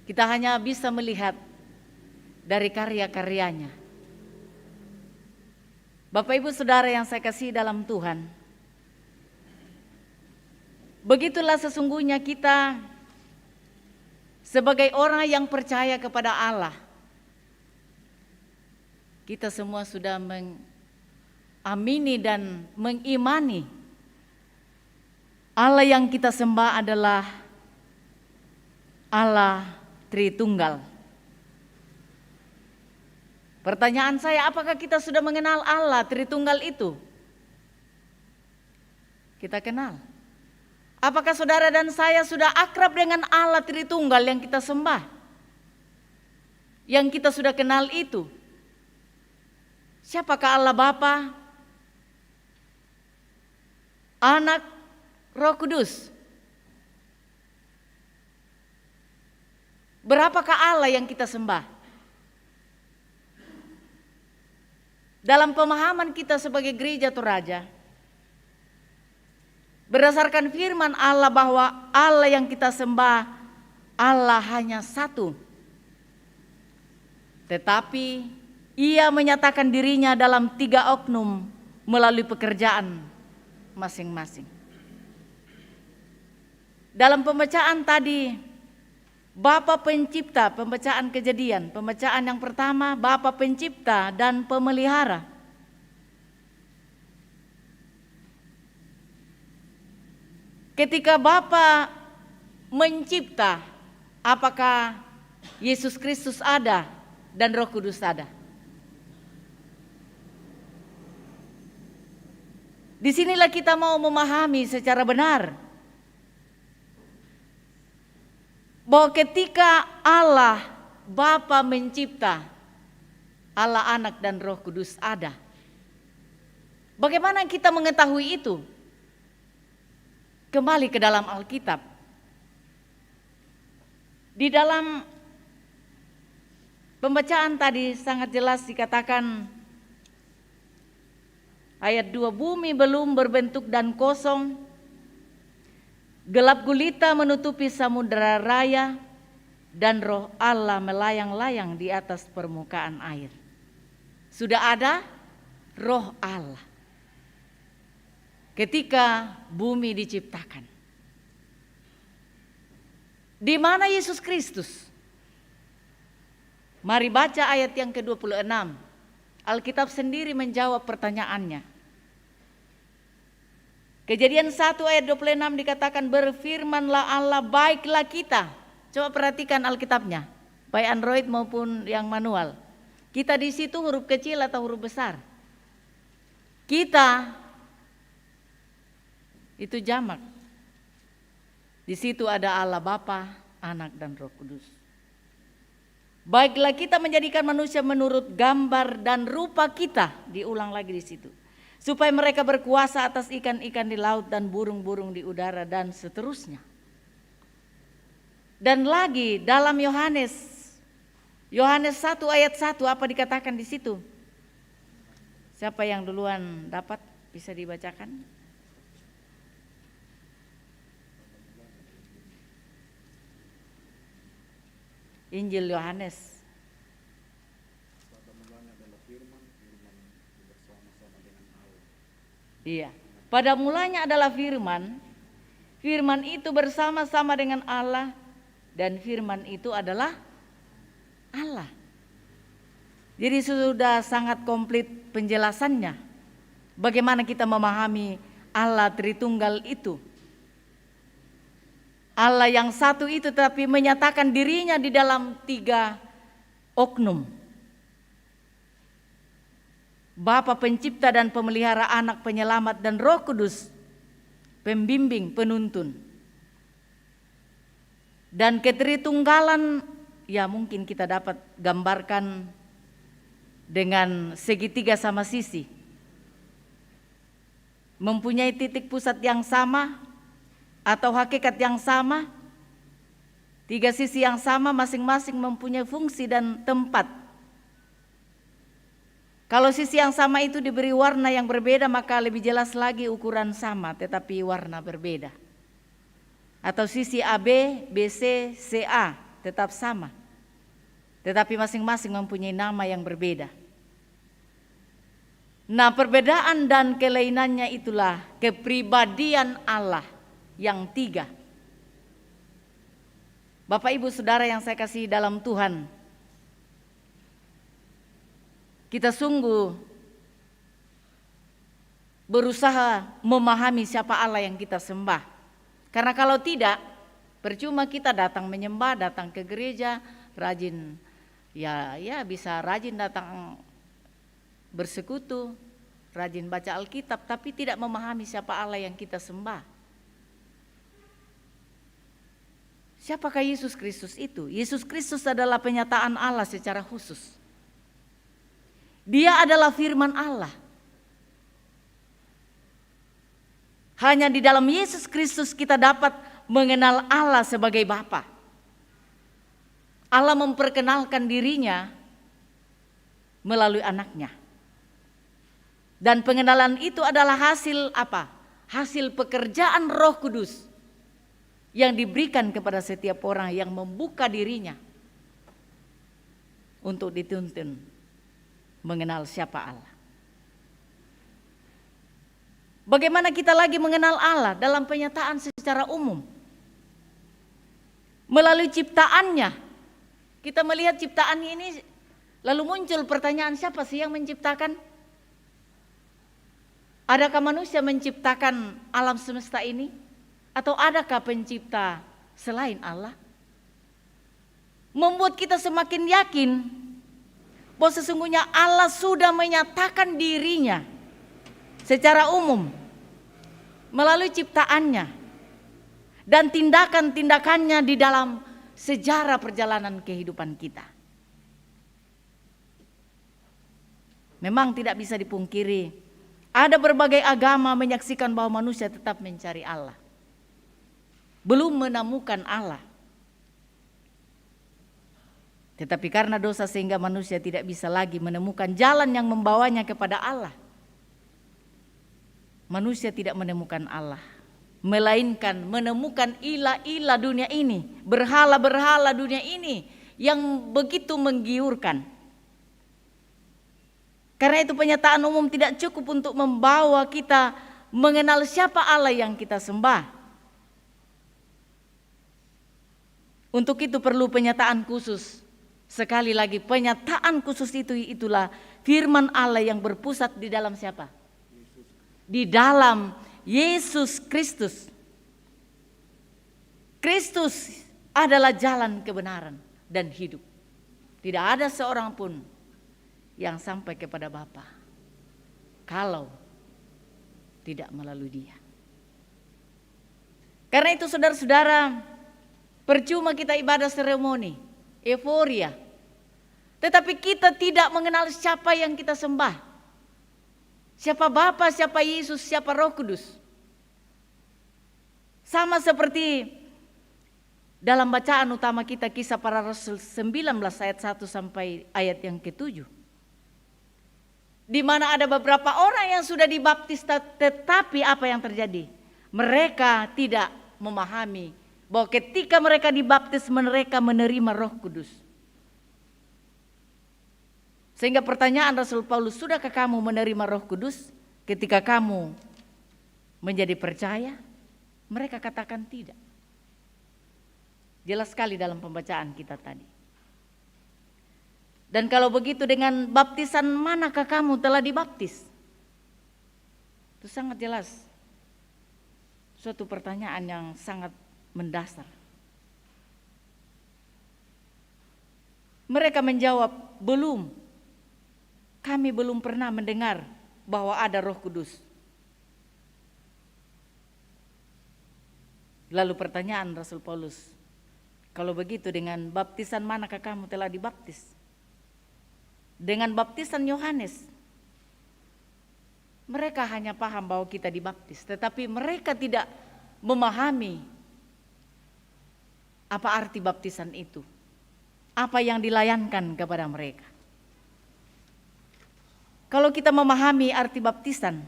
Kita hanya bisa melihat dari karya-karyanya. Bapak Ibu Saudara yang saya kasih dalam Tuhan, begitulah sesungguhnya kita sebagai orang yang percaya kepada Allah. Kita semua sudah mengamini dan mengimani Allah yang kita sembah adalah Allah Tritunggal. Pertanyaan saya, apakah kita sudah mengenal Allah Tritunggal itu? Kita kenal. Apakah saudara dan saya sudah akrab dengan Allah Tritunggal yang kita sembah? Yang kita sudah kenal itu? Siapakah Allah Bapa, Anak, Roh Kudus? Berapakah Allah yang kita sembah? Dalam pemahaman kita sebagai gereja Toraja, berdasarkan firman Allah bahwa Allah yang kita sembah, Allah hanya satu. Tetapi Ia menyatakan dirinya dalam 3 oknum melalui pekerjaan masing-masing. Dalam pembacaan tadi, Bapa Pencipta, pembacaan Kejadian, pembacaan yang pertama, Bapa Pencipta dan Pemelihara. Ketika Bapa mencipta, apakah Yesus Kristus ada dan Roh Kudus ada? Disinilah kita mau memahami secara benar bahwa ketika Allah Bapa mencipta, Allah Anak dan Roh Kudus ada. Bagaimana kita mengetahui itu? Kembali ke dalam Alkitab. Di dalam pembacaan tadi sangat jelas dikatakan ayat 2, bumi belum berbentuk dan kosong, gelap gulita menutupi samudera raya, dan roh Allah melayang-layang di atas permukaan air. Sudah ada roh Allah ketika bumi diciptakan. Di mana Yesus Kristus? Mari baca ayat yang ke-26. Alkitab sendiri menjawab pertanyaannya. Kejadian 1 ayat 26 dikatakan, berfirmanlah Allah, baiklah kita. Coba perhatikan Alkitabnya, baik Android maupun yang manual. Kita di situ huruf kecil atau huruf besar? Kita itu jamak. Di situ ada Allah Bapa, Anak dan Roh Kudus. Baiklah kita menjadikan manusia menurut gambar dan rupa kita, diulang lagi di situ. Supaya mereka berkuasa atas ikan-ikan di laut dan burung-burung di udara dan seterusnya. Dan lagi dalam Yohanes 1 ayat 1 apa dikatakan di situ? Siapa yang duluan dapat bisa dibacakan? Injil Yohanes. Iya, pada mulanya adalah firman. Firman itu bersama-sama dengan Allah, dan firman itu adalah Allah. Jadi sudah sangat komplit penjelasannya. Bagaimana kita memahami Allah Tritunggal itu? Allah yang satu itu tapi menyatakan dirinya di dalam 3 oknum. Bapa Pencipta dan Pemelihara, Anak Penyelamat dan Roh Kudus Pembimbing, Penuntun. Dan ketritunggalan ya mungkin kita dapat gambarkan dengan segitiga sama sisi, mempunyai titik pusat yang sama atau hakikat yang sama, tiga sisi yang sama masing-masing mempunyai fungsi dan tempat. Kalau sisi yang sama itu diberi warna yang berbeda, maka lebih jelas lagi ukuran sama tetapi warna berbeda. Atau sisi AB, BC, CA tetap sama, tetapi masing-masing mempunyai nama yang berbeda. Nah, perbedaan dan kelainannya itulah kepribadian Allah yang tiga. Bapak Ibu Saudara yang saya kasih dalam Tuhan, kita sungguh berusaha memahami siapa Allah yang kita sembah. Karena kalau tidak, percuma kita datang menyembah, datang ke gereja, rajin ya bisa rajin datang bersekutu, rajin baca Alkitab, tapi tidak memahami siapa Allah yang kita sembah. Siapakah Yesus Kristus itu? Yesus Kristus adalah penyataan Allah secara khusus. Dia adalah firman Allah. Hanya di dalam Yesus Kristus kita dapat mengenal Allah sebagai Bapa. Allah memperkenalkan dirinya melalui anaknya. Dan pengenalan itu adalah hasil apa? Hasil pekerjaan Roh Kudus yang diberikan kepada setiap orang yang membuka dirinya untuk dituntun mengenal siapa Allah. Bagaimana kita lagi mengenal Allah dalam penyataan secara umum? Melalui ciptaannya. Kita melihat ciptaan ini, lalu muncul pertanyaan, siapa sih yang menciptakan? Adakah manusia menciptakan alam semesta ini? Atau adakah pencipta selain Allah? Membuat kita semakin yakin bahwa sesungguhnya Allah sudah menyatakan dirinya secara umum melalui ciptaannya dan tindakan-tindakannya di dalam sejarah perjalanan kehidupan kita. Memang tidak bisa dipungkiri, ada berbagai agama menyaksikan bahwa manusia tetap mencari Allah, belum menemukan Allah. Tetapi karena dosa sehingga manusia tidak bisa lagi menemukan jalan yang membawanya kepada Allah. Manusia tidak menemukan Allah, melainkan menemukan ilah-ilah dunia ini, berhala-berhala dunia ini yang begitu menggiurkan. Karena itu penyataan umum tidak cukup untuk membawa kita mengenal siapa Allah yang kita sembah. Untuk itu perlu penyataan khusus. Sekali lagi, penyataan khusus itulah firman Allah yang berpusat di dalam siapa? Di dalam Yesus Kristus. Kristus adalah jalan kebenaran dan hidup. Tidak ada seorang pun yang sampai kepada Bapa kalau tidak melalui Dia. Karena itu saudara-saudara, percuma kita ibadah seremoni, euforia, tetapi kita tidak mengenal siapa yang kita sembah. Siapa Bapa, siapa Yesus, siapa Roh Kudus. Sama seperti dalam bacaan utama kita Kisah Para Rasul 19 ayat 1 sampai ayat yang ke-7. Di mana ada beberapa orang yang sudah dibaptis, tetapi apa yang terjadi? Mereka tidak memahami bahwa ketika mereka dibaptis mereka menerima Roh Kudus. Sehingga pertanyaan Rasul Paulus, sudahkah kamu menerima Roh Kudus ketika kamu menjadi percaya? Mereka katakan tidak. Jelas sekali dalam pembacaan kita tadi. Dan kalau begitu, dengan baptisan manakah kamu telah dibaptis? Itu sangat jelas. Suatu pertanyaan yang sangat mendasar. Mereka menjawab, belum. Kami belum pernah mendengar bahwa ada Roh Kudus. Lalu pertanyaan Rasul Paulus, kalau begitu dengan baptisan manakah kamu telah dibaptis? dengan baptisan Yohanes. Mereka hanya paham bahwa kita dibaptis, tetapi mereka tidak memahami apa arti baptisan itu, apa yang dilayankan kepada mereka. Kalau kita memahami arti baptisan,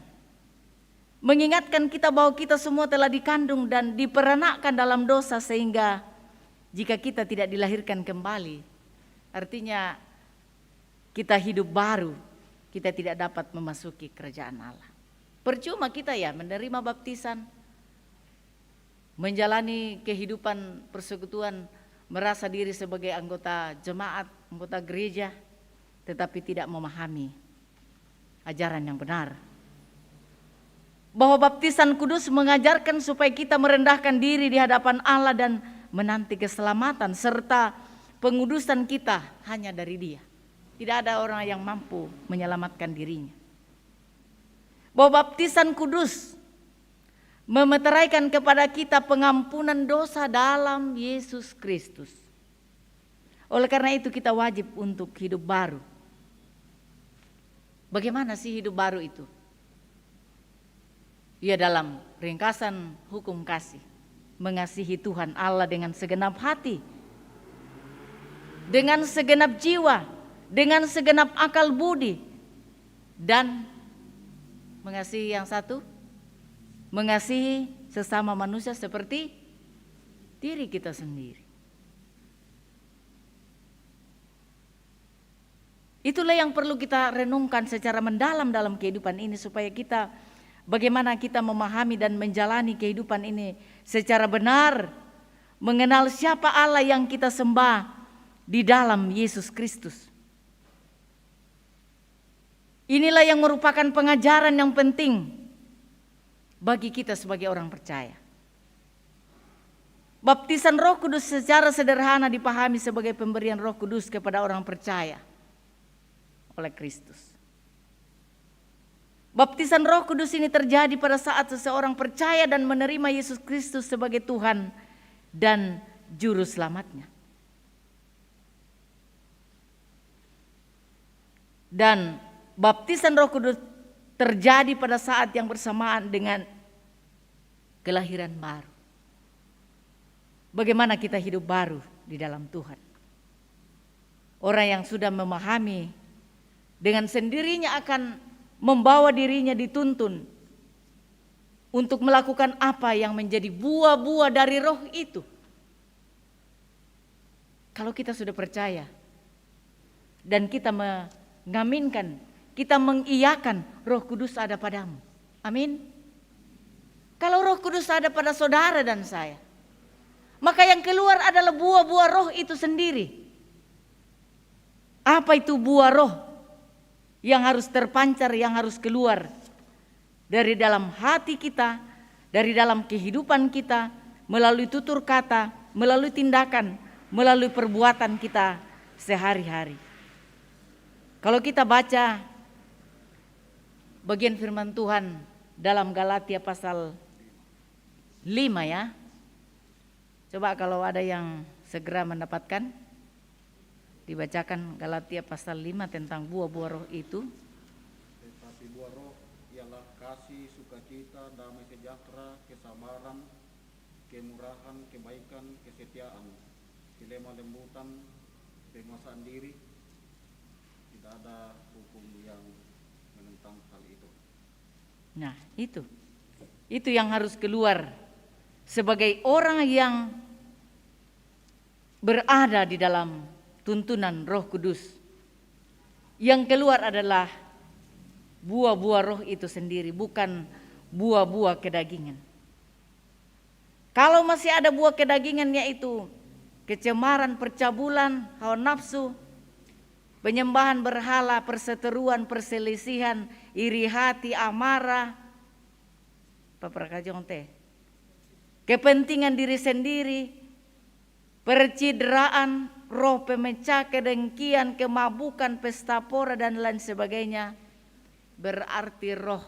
mengingatkan kita bahwa kita semua telah dikandung dan diperanakkan dalam dosa, sehingga jika kita tidak dilahirkan kembali, artinya kita hidup baru, kita tidak dapat memasuki kerajaan Allah. Percuma kita ya menerima baptisan, menjalani kehidupan persekutuan, merasa diri sebagai anggota jemaat, anggota gereja, tetapi tidak memahami ajaran yang benar. Bahwa baptisan kudus mengajarkan supaya kita merendahkan diri di hadapan Allah dan menanti keselamatan serta pengudusan kita hanya dari Dia. Tidak ada orang yang mampu menyelamatkan dirinya. Bahwa baptisan kudus memeteraikan kepada kita pengampunan dosa dalam Yesus Kristus. Oleh karena itu kita wajib untuk hidup baru. Bagaimana sih hidup baru itu? Ya, dalam ringkasan hukum kasih, mengasihi Tuhan Allah dengan segenap hati, dengan segenap jiwa, dengan segenap akal budi, dan mengasihi yang satu, mengasihi sesama manusia seperti diri kita sendiri. Itulah yang perlu kita renungkan secara mendalam dalam kehidupan ini, supaya kita bagaimana kita memahami dan menjalani kehidupan ini secara benar, mengenal siapa Allah yang kita sembah di dalam Yesus Kristus. Inilah yang merupakan pengajaran yang penting bagi kita sebagai orang percaya. Baptisan Roh Kudus secara sederhana dipahami sebagai pemberian Roh Kudus kepada orang percaya oleh Kristus. Baptisan Roh Kudus ini terjadi pada saat seseorang percaya dan menerima Yesus Kristus sebagai Tuhan dan Juru Selamatnya. Dan baptisan Roh Kudus terjadi pada saat yang bersamaan dengan kelahiran baru. Bagaimana kita hidup baru di dalam Tuhan? Orang yang sudah memahami dengan sendirinya akan membawa dirinya dituntun untuk melakukan apa yang menjadi buah-buah dari roh itu. Kalau kita sudah percaya dan kita mengaminkan, kita mengiyakan Roh Kudus ada padamu. Amin. Kalau Roh Kudus ada pada saudara dan saya, maka yang keluar adalah buah-buah roh itu sendiri. Apa itu buah roh yang harus terpancar, yang harus keluar dari dalam hati kita, dari dalam kehidupan kita, melalui tutur kata, melalui tindakan, melalui perbuatan kita sehari-hari. Kalau kita baca bagian firman Tuhan dalam Galatia pasal 5 ya. Coba kalau ada yang segera mendapatkan, dibacakan Galatia pasal 5 tentang buah-buah roh itu.
Tetapi buah roh ialah kasih, sukacita, damai sejahtera, kesabaran, kemurahan, kebaikan, kesetiaan, kelemah lembutan, penguasaan diri. Tidak ada hukum yang menentang hal itu.
Nah, itu yang harus keluar sebagai orang yang berada di dalam tuntunan Roh Kudus. Yang keluar adalah buah-buah roh itu sendiri, bukan buah-buah kedagingan. Kalau masih ada buah kedagingan, yaitu kecemaran, percabulan, hawa nafsu, penyembahan berhala, perseteruan, perselisihan, iri hati, amarah, kepentingan diri sendiri, percideraan, roh pemecah, kedengkian, kemabukan, pesta pora dan lain sebagainya, berarti roh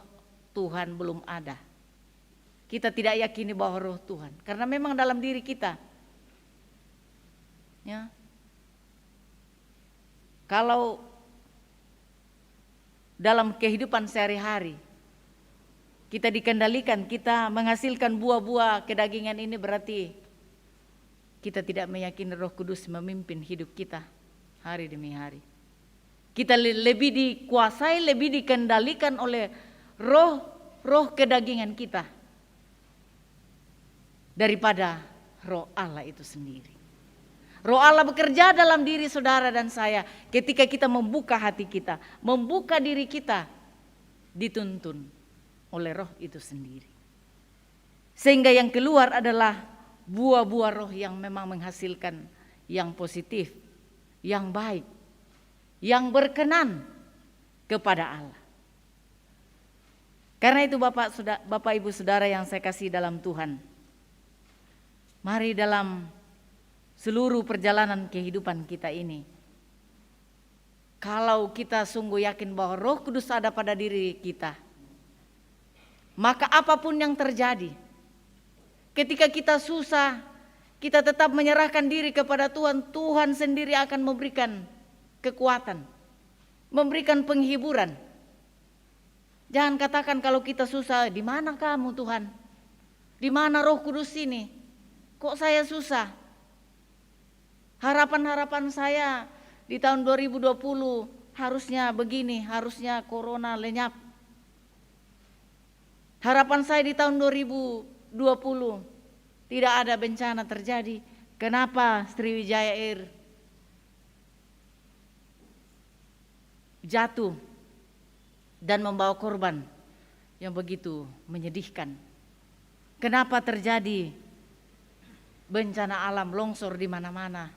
Tuhan belum ada. Kita tidak yakini bahwa roh Tuhan, karena memang dalam diri kita, ya, kalau dalam kehidupan sehari-hari. Kita dikendalikan, kita menghasilkan buah-buah kedagingan ini, berarti kita tidak meyakini Roh Kudus memimpin hidup kita hari demi hari. Kita lebih dikuasai, lebih dikendalikan oleh roh kedagingan kita daripada Roh Allah itu sendiri. Roh Allah bekerja dalam diri saudara dan saya ketika kita membuka hati kita, membuka diri kita, dituntun oleh Roh itu sendiri. Sehingga yang keluar adalah buah-buah roh yang memang menghasilkan yang positif, yang baik, yang berkenan kepada Allah. Karena itu Bapak Ibu Saudara yang saya kasih dalam Tuhan, mari dalam seluruh perjalanan kehidupan kita ini, kalau kita sungguh yakin bahwa Roh Kudus ada pada diri kita, maka apapun yang terjadi, ketika kita susah, kita tetap menyerahkan diri kepada Tuhan. Tuhan sendiri akan memberikan kekuatan, memberikan penghiburan. Jangan katakan kalau kita susah, di mana kamu Tuhan? Di mana Roh Kudus ini? Kok saya susah? Harapan-harapan saya di tahun 2020 harusnya begini, harusnya corona lenyap. Harapan saya di tahun 2020 tidak ada bencana terjadi. Kenapa Sriwijaya Air jatuh dan membawa korban yang begitu menyedihkan? Kenapa terjadi bencana alam, longsor di mana-mana,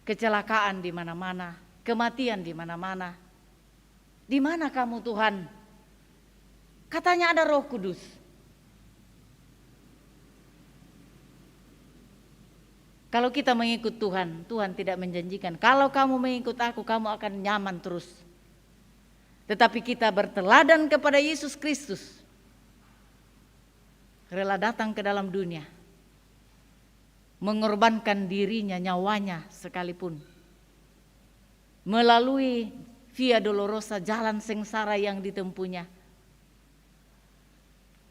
kecelakaan di mana-mana, kematian di mana-mana? Di mana kamu Tuhan? Katanya ada Roh Kudus. Kalau kita mengikut Tuhan, Tuhan tidak menjanjikan kalau kamu mengikut aku, kamu akan nyaman terus. Tetapi kita berteladan kepada Yesus Kristus, rela datang ke dalam dunia, mengorbankan dirinya, nyawanya sekalipun, melalui via dolorosa, jalan sengsara yang ditempuhnya.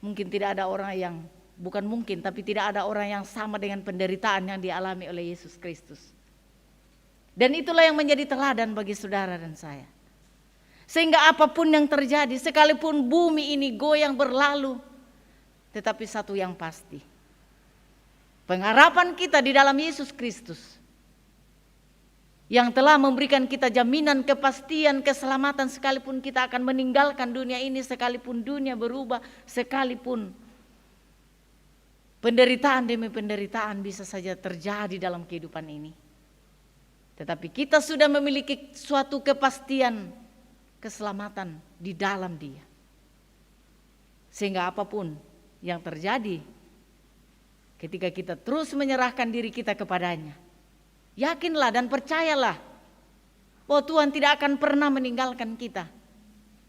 Mungkin tidak ada orang yang, bukan mungkin, tapi tidak ada orang yang sama dengan penderitaan yang dialami oleh Yesus Kristus. Dan itulah yang menjadi teladan bagi saudara dan saya. Sehingga apapun yang terjadi, sekalipun bumi ini goyang berlalu, tetapi satu yang pasti, pengharapan kita di dalam Yesus Kristus yang telah memberikan kita jaminan kepastian keselamatan, sekalipun kita akan meninggalkan dunia ini, sekalipun dunia berubah, sekalipun penderitaan demi penderitaan bisa saja terjadi dalam kehidupan ini. Tetapi kita sudah memiliki suatu kepastian keselamatan di dalam Dia. Sehingga apapun yang terjadi, ketika kita terus menyerahkan diri kita kepadanya, yakinlah dan percayalah bahwa Tuhan tidak akan pernah meninggalkan kita.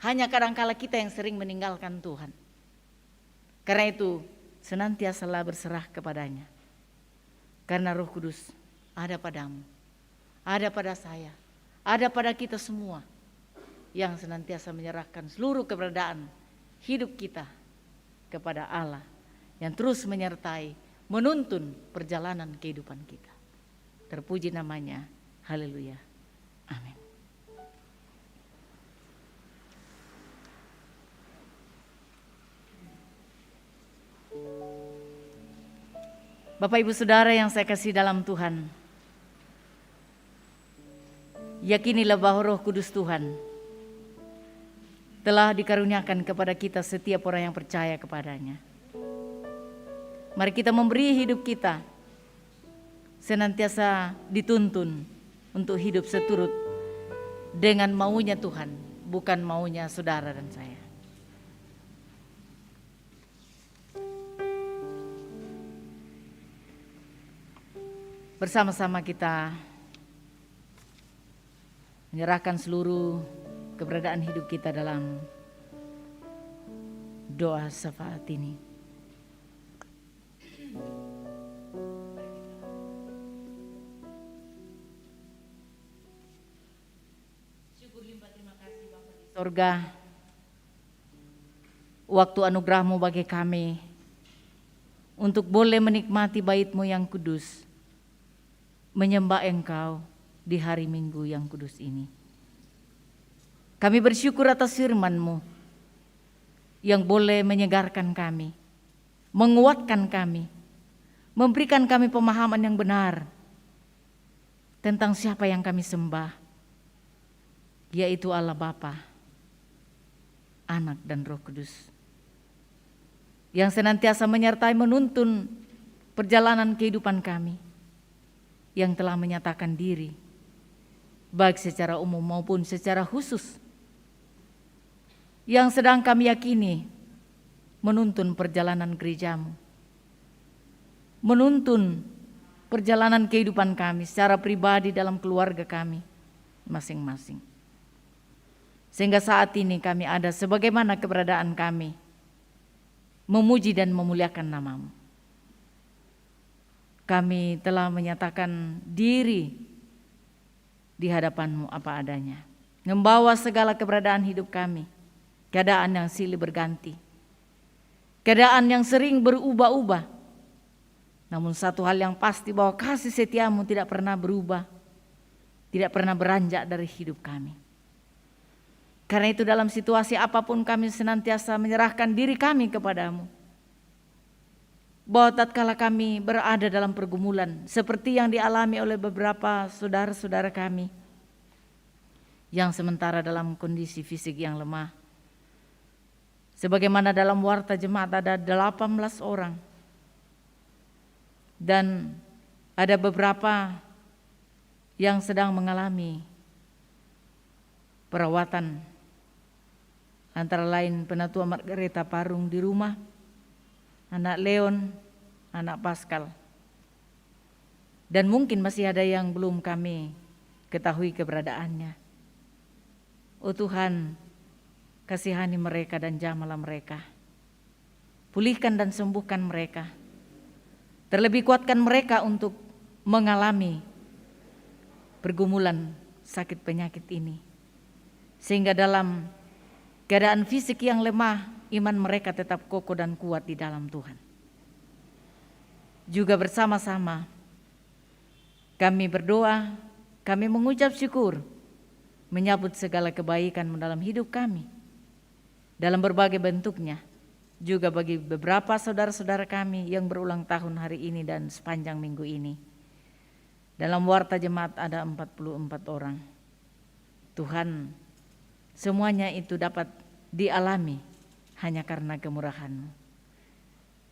Hanya kadangkala kita yang sering meninggalkan Tuhan. Karena itu senantiasalah berserah kepadanya. Karena Roh Kudus ada padamu, ada pada saya, ada pada kita semua yang senantiasa menyerahkan seluruh keberadaan hidup kita kepada Allah yang terus menyertai, menuntun perjalanan kehidupan kita. Terpuji namanya, haleluya, amin. Bapak Ibu Saudara yang saya kasih dalam Tuhan, yakinilah bahwa Roh Kudus Tuhan telah dikaruniakan kepada kita setiap orang yang percaya kepadanya. Mari kita memberi hidup kita senantiasa dituntun untuk hidup seturut dengan maunya Tuhan, bukan maunya saudara dan saya. Bersama-sama kita menyerahkan seluruh keberadaan hidup kita dalam doa syafaat ini. sorga, waktu anugerah-Mu bagi kami untuk boleh menikmati bait-Mu yang kudus, menyembah Engkau di hari Minggu yang kudus ini. Kami bersyukur atas firman-Mu yang boleh menyegarkan kami, menguatkan kami, memberikan kami pemahaman yang benar tentang siapa yang kami sembah, yaitu Allah Bapa, Anak dan Roh Kudus, yang senantiasa menyertai menuntun perjalanan kehidupan kami, yang telah menyatakan diri, baik secara umum maupun secara khusus, yang sedang kami yakini menuntun perjalanan gereja-Mu, menuntun perjalanan kehidupan kami secara pribadi dalam keluarga kami masing-masing. Sehingga saat ini kami ada sebagaimana keberadaan kami, memuji dan memuliakan nama-Mu. Kami telah menyatakan diri di hadapan-Mu apa adanya, membawa segala keberadaan hidup kami, keadaan yang silih berganti, keadaan yang sering berubah-ubah. Namun satu hal yang pasti, bahwa kasih setia-Mu tidak pernah berubah, tidak pernah beranjak dari hidup kami. Karena itu dalam situasi apapun kami senantiasa menyerahkan diri kami kepada-Mu. Bahwa tatkala kami berada dalam pergumulan seperti yang dialami oleh beberapa saudara-saudara kami yang sementara dalam kondisi fisik yang lemah, sebagaimana dalam warta jemaat ada 18 orang, dan ada beberapa yang sedang mengalami perawatan, antara lain Penatua Margareta Parung di rumah, anak Leon, anak Pascal, dan mungkin masih ada yang belum kami ketahui keberadaannya. Oh Tuhan, kasihani mereka dan jamalah mereka, pulihkan dan sembuhkan mereka, terlebih kuatkan mereka untuk mengalami pergumulan sakit penyakit ini, sehingga dalam keadaan fisik yang lemah, iman mereka tetap kokoh dan kuat di dalam Tuhan. Juga bersama-sama kami berdoa, kami mengucap syukur, menyambut segala kebaikan dalam hidup kami, dalam berbagai bentuknya, juga bagi beberapa saudara-saudara kami yang berulang tahun hari ini dan sepanjang minggu ini. Dalam warta jemaat ada 44 orang. Tuhan, semuanya itu dapat dialami hanya karena kemurahan-Mu.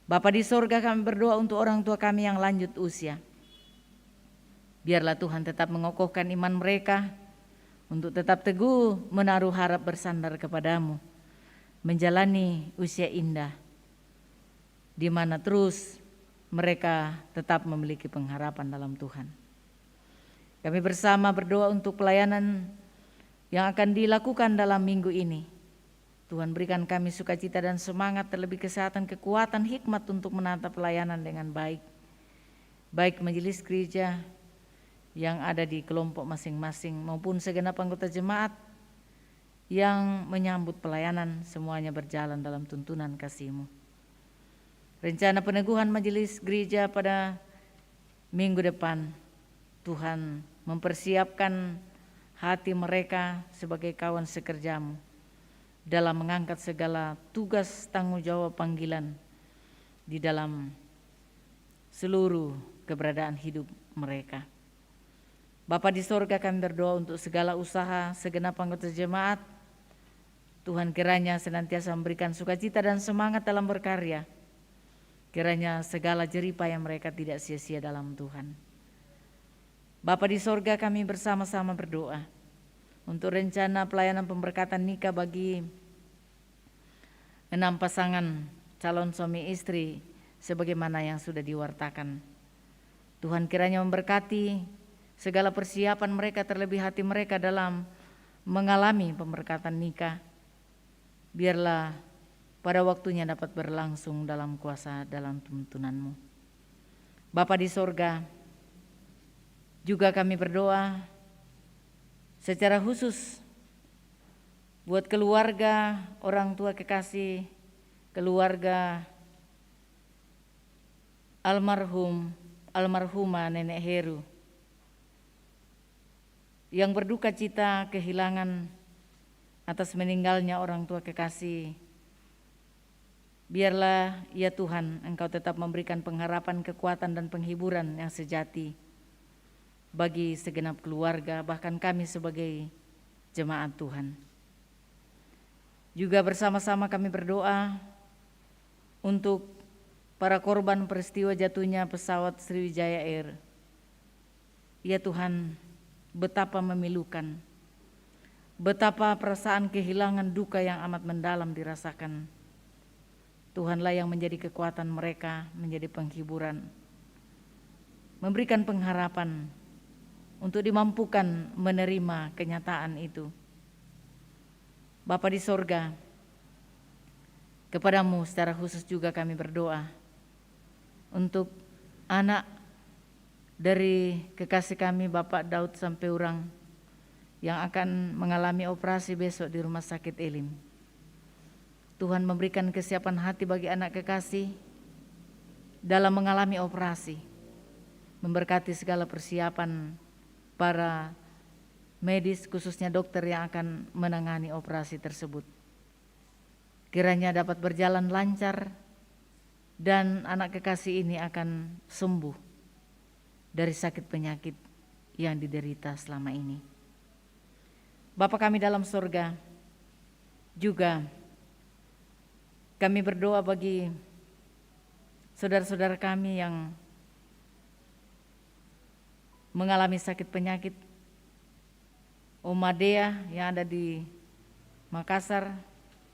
Bapa di sorga, kami berdoa untuk orang tua kami yang lanjut usia. Biarlah Tuhan tetap mengokohkan iman mereka untuk tetap teguh menaruh harap bersandar kepada-Mu, menjalani usia indah di mana terus mereka tetap memiliki pengharapan dalam Tuhan. Kami bersama berdoa untuk pelayanan yang akan dilakukan dalam minggu ini. Tuhan, berikan kami sukacita dan semangat, terlebih kesehatan, kekuatan, hikmat untuk menata pelayanan dengan baik. Baik majelis gereja yang ada di kelompok masing-masing maupun segenap anggota jemaat yang menyambut pelayanan, semuanya berjalan dalam tuntunan kasih-Mu. Rencana peneguhan majelis gereja pada minggu depan, Tuhan mempersiapkan hati mereka sebagai kawan sekerja-Mu dalam mengangkat segala tugas tanggung jawab panggilan di dalam seluruh keberadaan hidup mereka. Bapa di sorga, kami berdoa untuk segala usaha segenap anggota jemaat. Tuhan, kiranya senantiasa memberikan sukacita dan semangat dalam berkarya. Kiranya segala jeripaya mereka tidak sia-sia dalam Tuhan. Bapa di sorga, kami bersama-sama berdoa untuk rencana pelayanan pemberkatan nikah bagi 6 pasangan calon suami istri sebagaimana yang sudah diwartakan. Tuhan, kiranya memberkati segala persiapan mereka, terlebih hati mereka dalam mengalami pemberkatan nikah. Biarlah pada waktunya dapat berlangsung dalam kuasa dalam tuntunan-Mu. Bapa di sorga, juga kami berdoa secara khusus buat keluarga, orang tua kekasih, keluarga almarhumah Nenek Heru yang berduka cita kehilangan atas meninggalnya orang tua kekasih. Biarlah ya Tuhan, Engkau tetap memberikan pengharapan, kekuatan dan penghiburan yang sejati bagi segenap keluarga, bahkan kami sebagai jemaat Tuhan. Juga bersama-sama kami berdoa untuk para korban peristiwa jatuhnya pesawat Sriwijaya Air. Ya Tuhan, betapa memilukan, betapa perasaan kehilangan duka yang amat mendalam dirasakan. Tuhanlah yang menjadi kekuatan mereka, menjadi penghiburan, memberikan pengharapan untuk dimampukan menerima kenyataan itu. Bapa di sorga, kepadamu secara khusus juga kami berdoa untuk anak dari kekasih kami Bapak Daud Sampeurang yang akan mengalami operasi besok di Rumah Sakit Elim. Tuhan memberikan kesiapan hati bagi anak kekasih dalam mengalami operasi, memberkati segala persiapan para medis, khususnya dokter yang akan menangani operasi tersebut. Kiranya dapat berjalan lancar dan anak kekasih ini akan sembuh dari sakit penyakit yang diderita selama ini. Bapa kami dalam surga, juga kami berdoa bagi saudara-saudara kami yang mengalami sakit penyakit, Oma Dea yang ada di Makassar,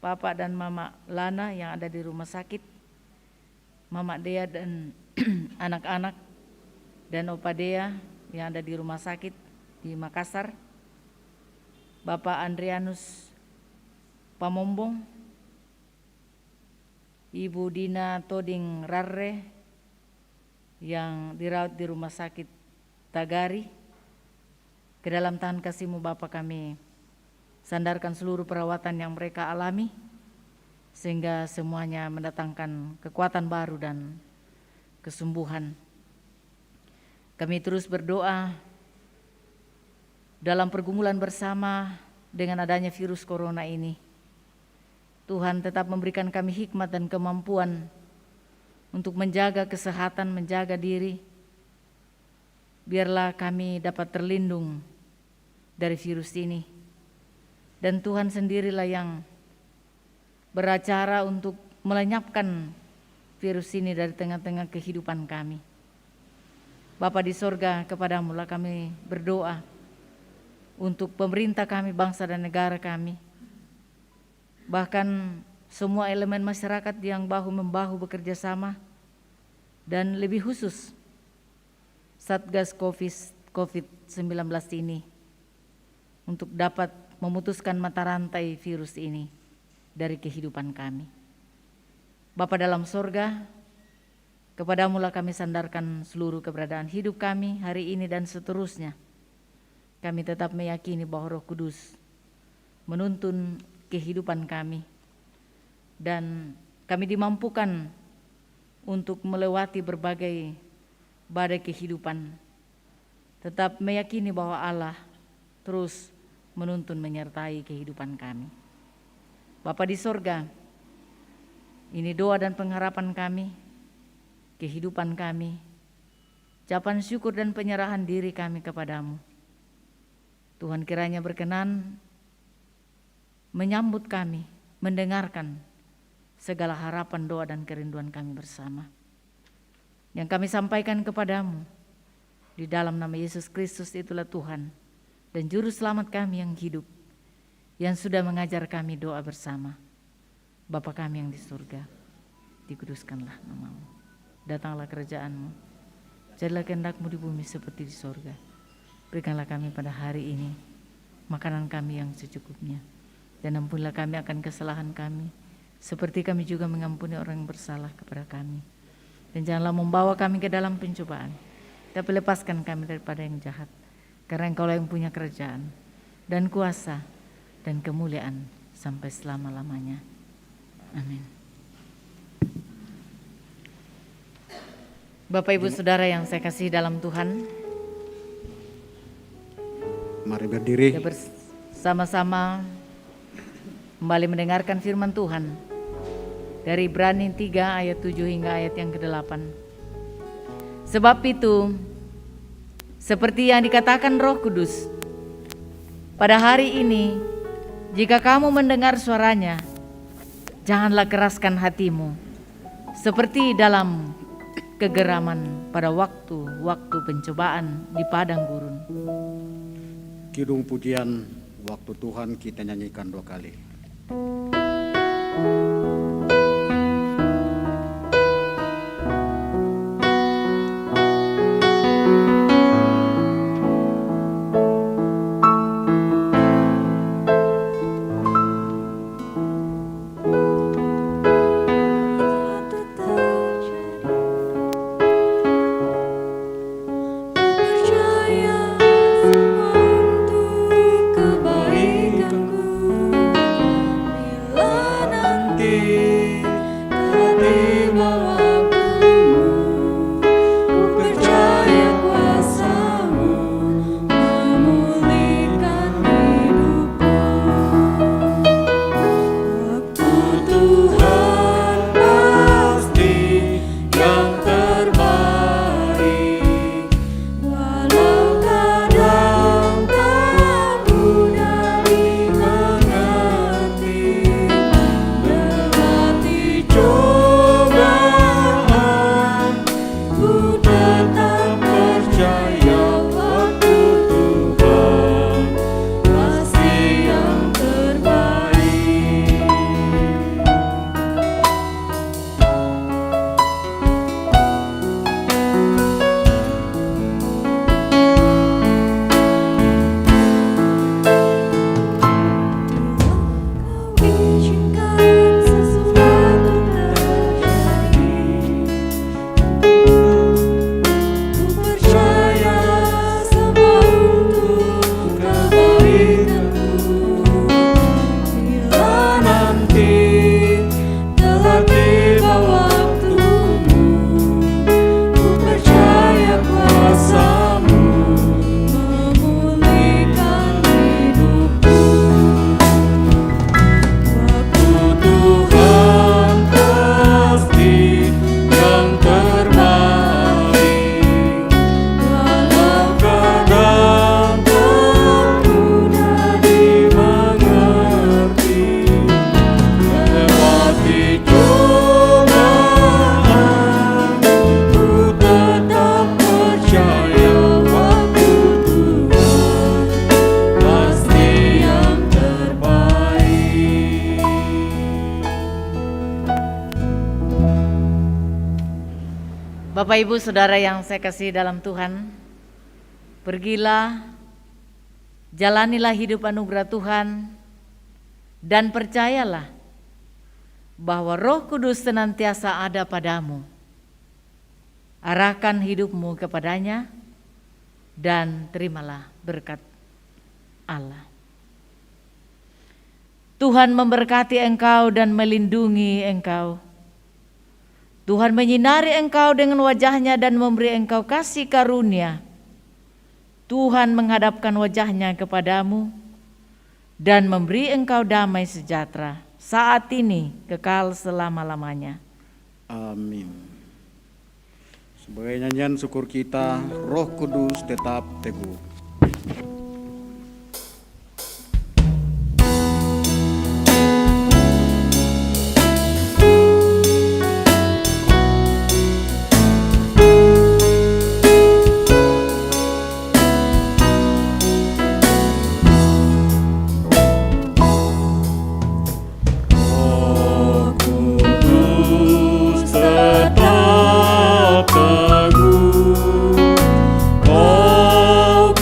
Papa dan Mama Lana yang ada di rumah sakit, Mama Dea dan anak-anak, dan Opa Dea yang ada di rumah sakit di Makassar, Bapak Andrianus Pamombong, Ibu Dina Toding Rarre yang dirawat di rumah sakit Tagari. Ke dalam tangan kasih-Mu Bapa kami sandarkan seluruh perawatan yang mereka alami, sehingga semuanya mendatangkan kekuatan baru dan kesembuhan. Kami terus berdoa dalam pergumulan bersama dengan adanya virus corona ini. Tuhan tetap memberikan kami hikmat dan kemampuan untuk menjaga kesehatan, menjaga diri. Biarlah kami dapat terlindung dari virus ini. Dan Tuhan sendirilah yang beracara untuk melenyapkan virus ini dari tengah-tengah kehidupan kami. Bapa di sorga, kepadamu lah kami berdoa untuk pemerintah kami, bangsa dan negara kami. Bahkan semua elemen masyarakat yang bahu-membahu bekerja sama, dan lebih khusus Satgas COVID-19 ini untuk dapat memutuskan mata rantai virus ini dari kehidupan kami. Bapa dalam sorga, kepadamu lah kami sandarkan seluruh keberadaan hidup kami hari ini dan seterusnya. Kami tetap meyakini bahwa Roh Kudus menuntun kehidupan kami, dan kami dimampukan untuk melewati berbagai badai kehidupan, tetap meyakini bahwa Allah terus menuntun menyertai kehidupan kami. Bapa di sorga, ini doa dan pengharapan kami, kehidupan kami, ucapan syukur dan penyerahan diri kami kepadamu. Tuhan kiranya berkenan menyambut kami, mendengarkan segala harapan, doa dan kerinduan kami bersama yang kami sampaikan kepadamu. Di dalam nama Yesus Kristus, itulah Tuhan dan Juru Selamat kami yang hidup, yang sudah mengajar kami doa bersama. Bapa kami yang di surga, dikuduskanlah nama-Mu, datanglah kerajaan-Mu, jadilah kehendak-Mu di bumi seperti di surga. Berikanlah kami pada hari ini makanan kami yang secukupnya, dan ampunilah kami akan kesalahan kami, seperti kami juga mengampuni orang yang bersalah kepada kami. Dan janganlah membawa kami ke dalam pencobaan, tapi lepaskan kami daripada yang jahat. Karena Engkaulah yang punya kerajaan dan kuasa dan kemuliaan sampai selama-lamanya. Amin. Bapak Ibu Saudara yang saya kasih dalam Tuhan,
Mari berdiri.
kita bersama-sama kembali mendengarkan firman Tuhan dari Ibrani 3 ayat 7 hingga ayat yang ke-8. Sebab itu, seperti yang dikatakan Roh Kudus, pada hari ini, jika kamu mendengar suaranya, janganlah keraskan hatimu, seperti dalam kegeraman pada waktu pencobaan di padang gurun.
Kidung pujian waktu Tuhan kita nyanyikan 2 kali.
Bapak Ibu Saudara yang saya kasih dalam Tuhan, pergilah, jalanilah hidup anugerah Tuhan, dan percayalah bahwa Roh Kudus senantiasa ada padamu. Arahkan hidupmu kepadanya dan terimalah berkat Allah. Tuhan memberkati engkau dan melindungi engkau. Tuhan menyinari engkau dengan wajahnya dan memberi engkau kasih karunia. Tuhan menghadapkan wajahnya kepadamu dan memberi engkau damai sejahtera saat ini kekal selama-lamanya.
Amin. Sebagai nyanyian syukur kita, Roh Kudus tetap teguh.
Kau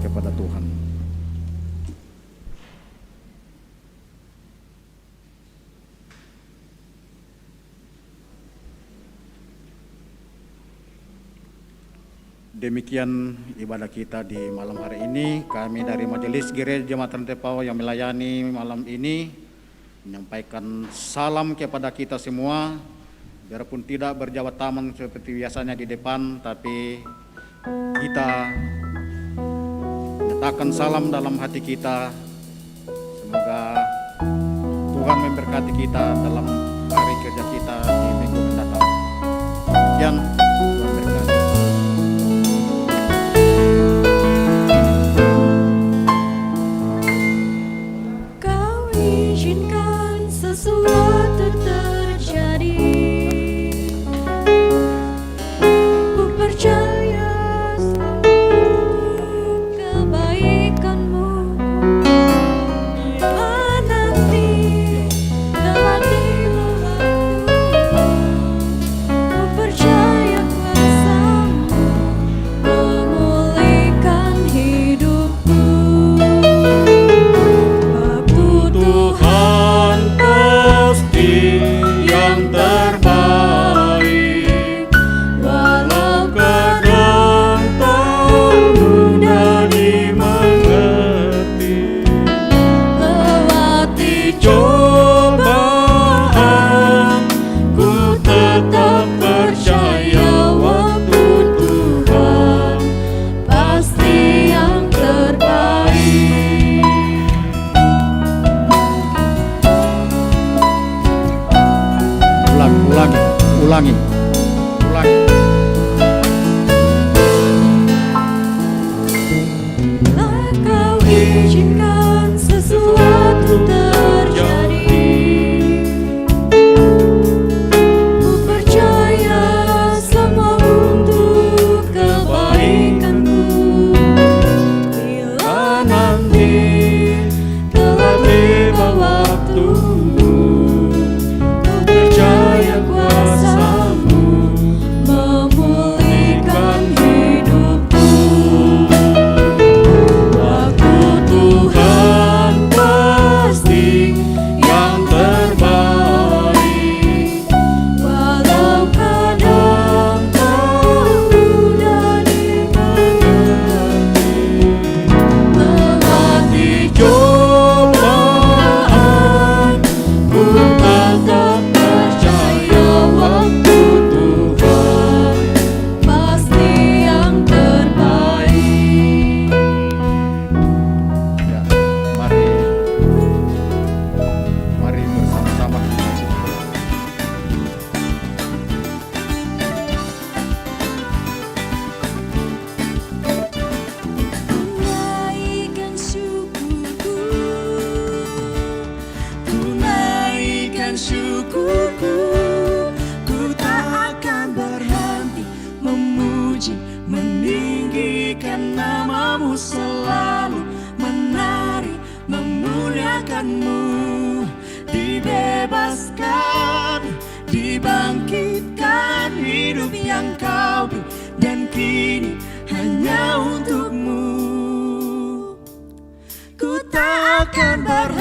kepada Tuhan. Demikian ibadah kita di malam hari ini. Kami dari Majelis Gereja Jemaat Rantepao yang melayani malam ini menyampaikan salam kepada kita semua. Biarpun tidak berjabat tangan seperti biasanya di depan, tapi kita menyatakan salam dalam hati kita. Semoga Tuhan memberkati kita dalam hari kerja kita di minggu mendatang. Sekian, Tuhan berkati.
Kau izinkan sesuatu terjadi. Ku percaya selalu kebaikanmu. Bila nanti telah dilewati, ku percaya kuasa-Mu memulihkan hidupku. Aku
Tuhan pasti yang terbaik, walau kadang tak mudah dimengerti.
lewati
Cobaan, ku tetap percaya waktu Tuhan
pasti yang terbaik.
Ulangi.
Bila Kau izinkan sesuatu terjadi, ku percaya semua untuk kebaikanmu. Bila nanti telah tiba waktumu, ku percaya kuasa-Mu memulihkan hidupku. Aku Tuhan pasti yang terbaik, walau kadang tak mudah dimengerti. Lewati cobaan, ku tetap percaya waktu Tuhan pasti yang terbaik.
Ya, mari bersama-sama.
Tunaikan syukurku, tunaikan syukurku. Ku tak akan berhenti memuji, meninggikan nama-Mu, selalu menari, memuliakan-Mu. Dibebaskan, dibangkitkan hidup yang Kau beri, dan kini hanya untuk-Mu. Ku tak akan berhenti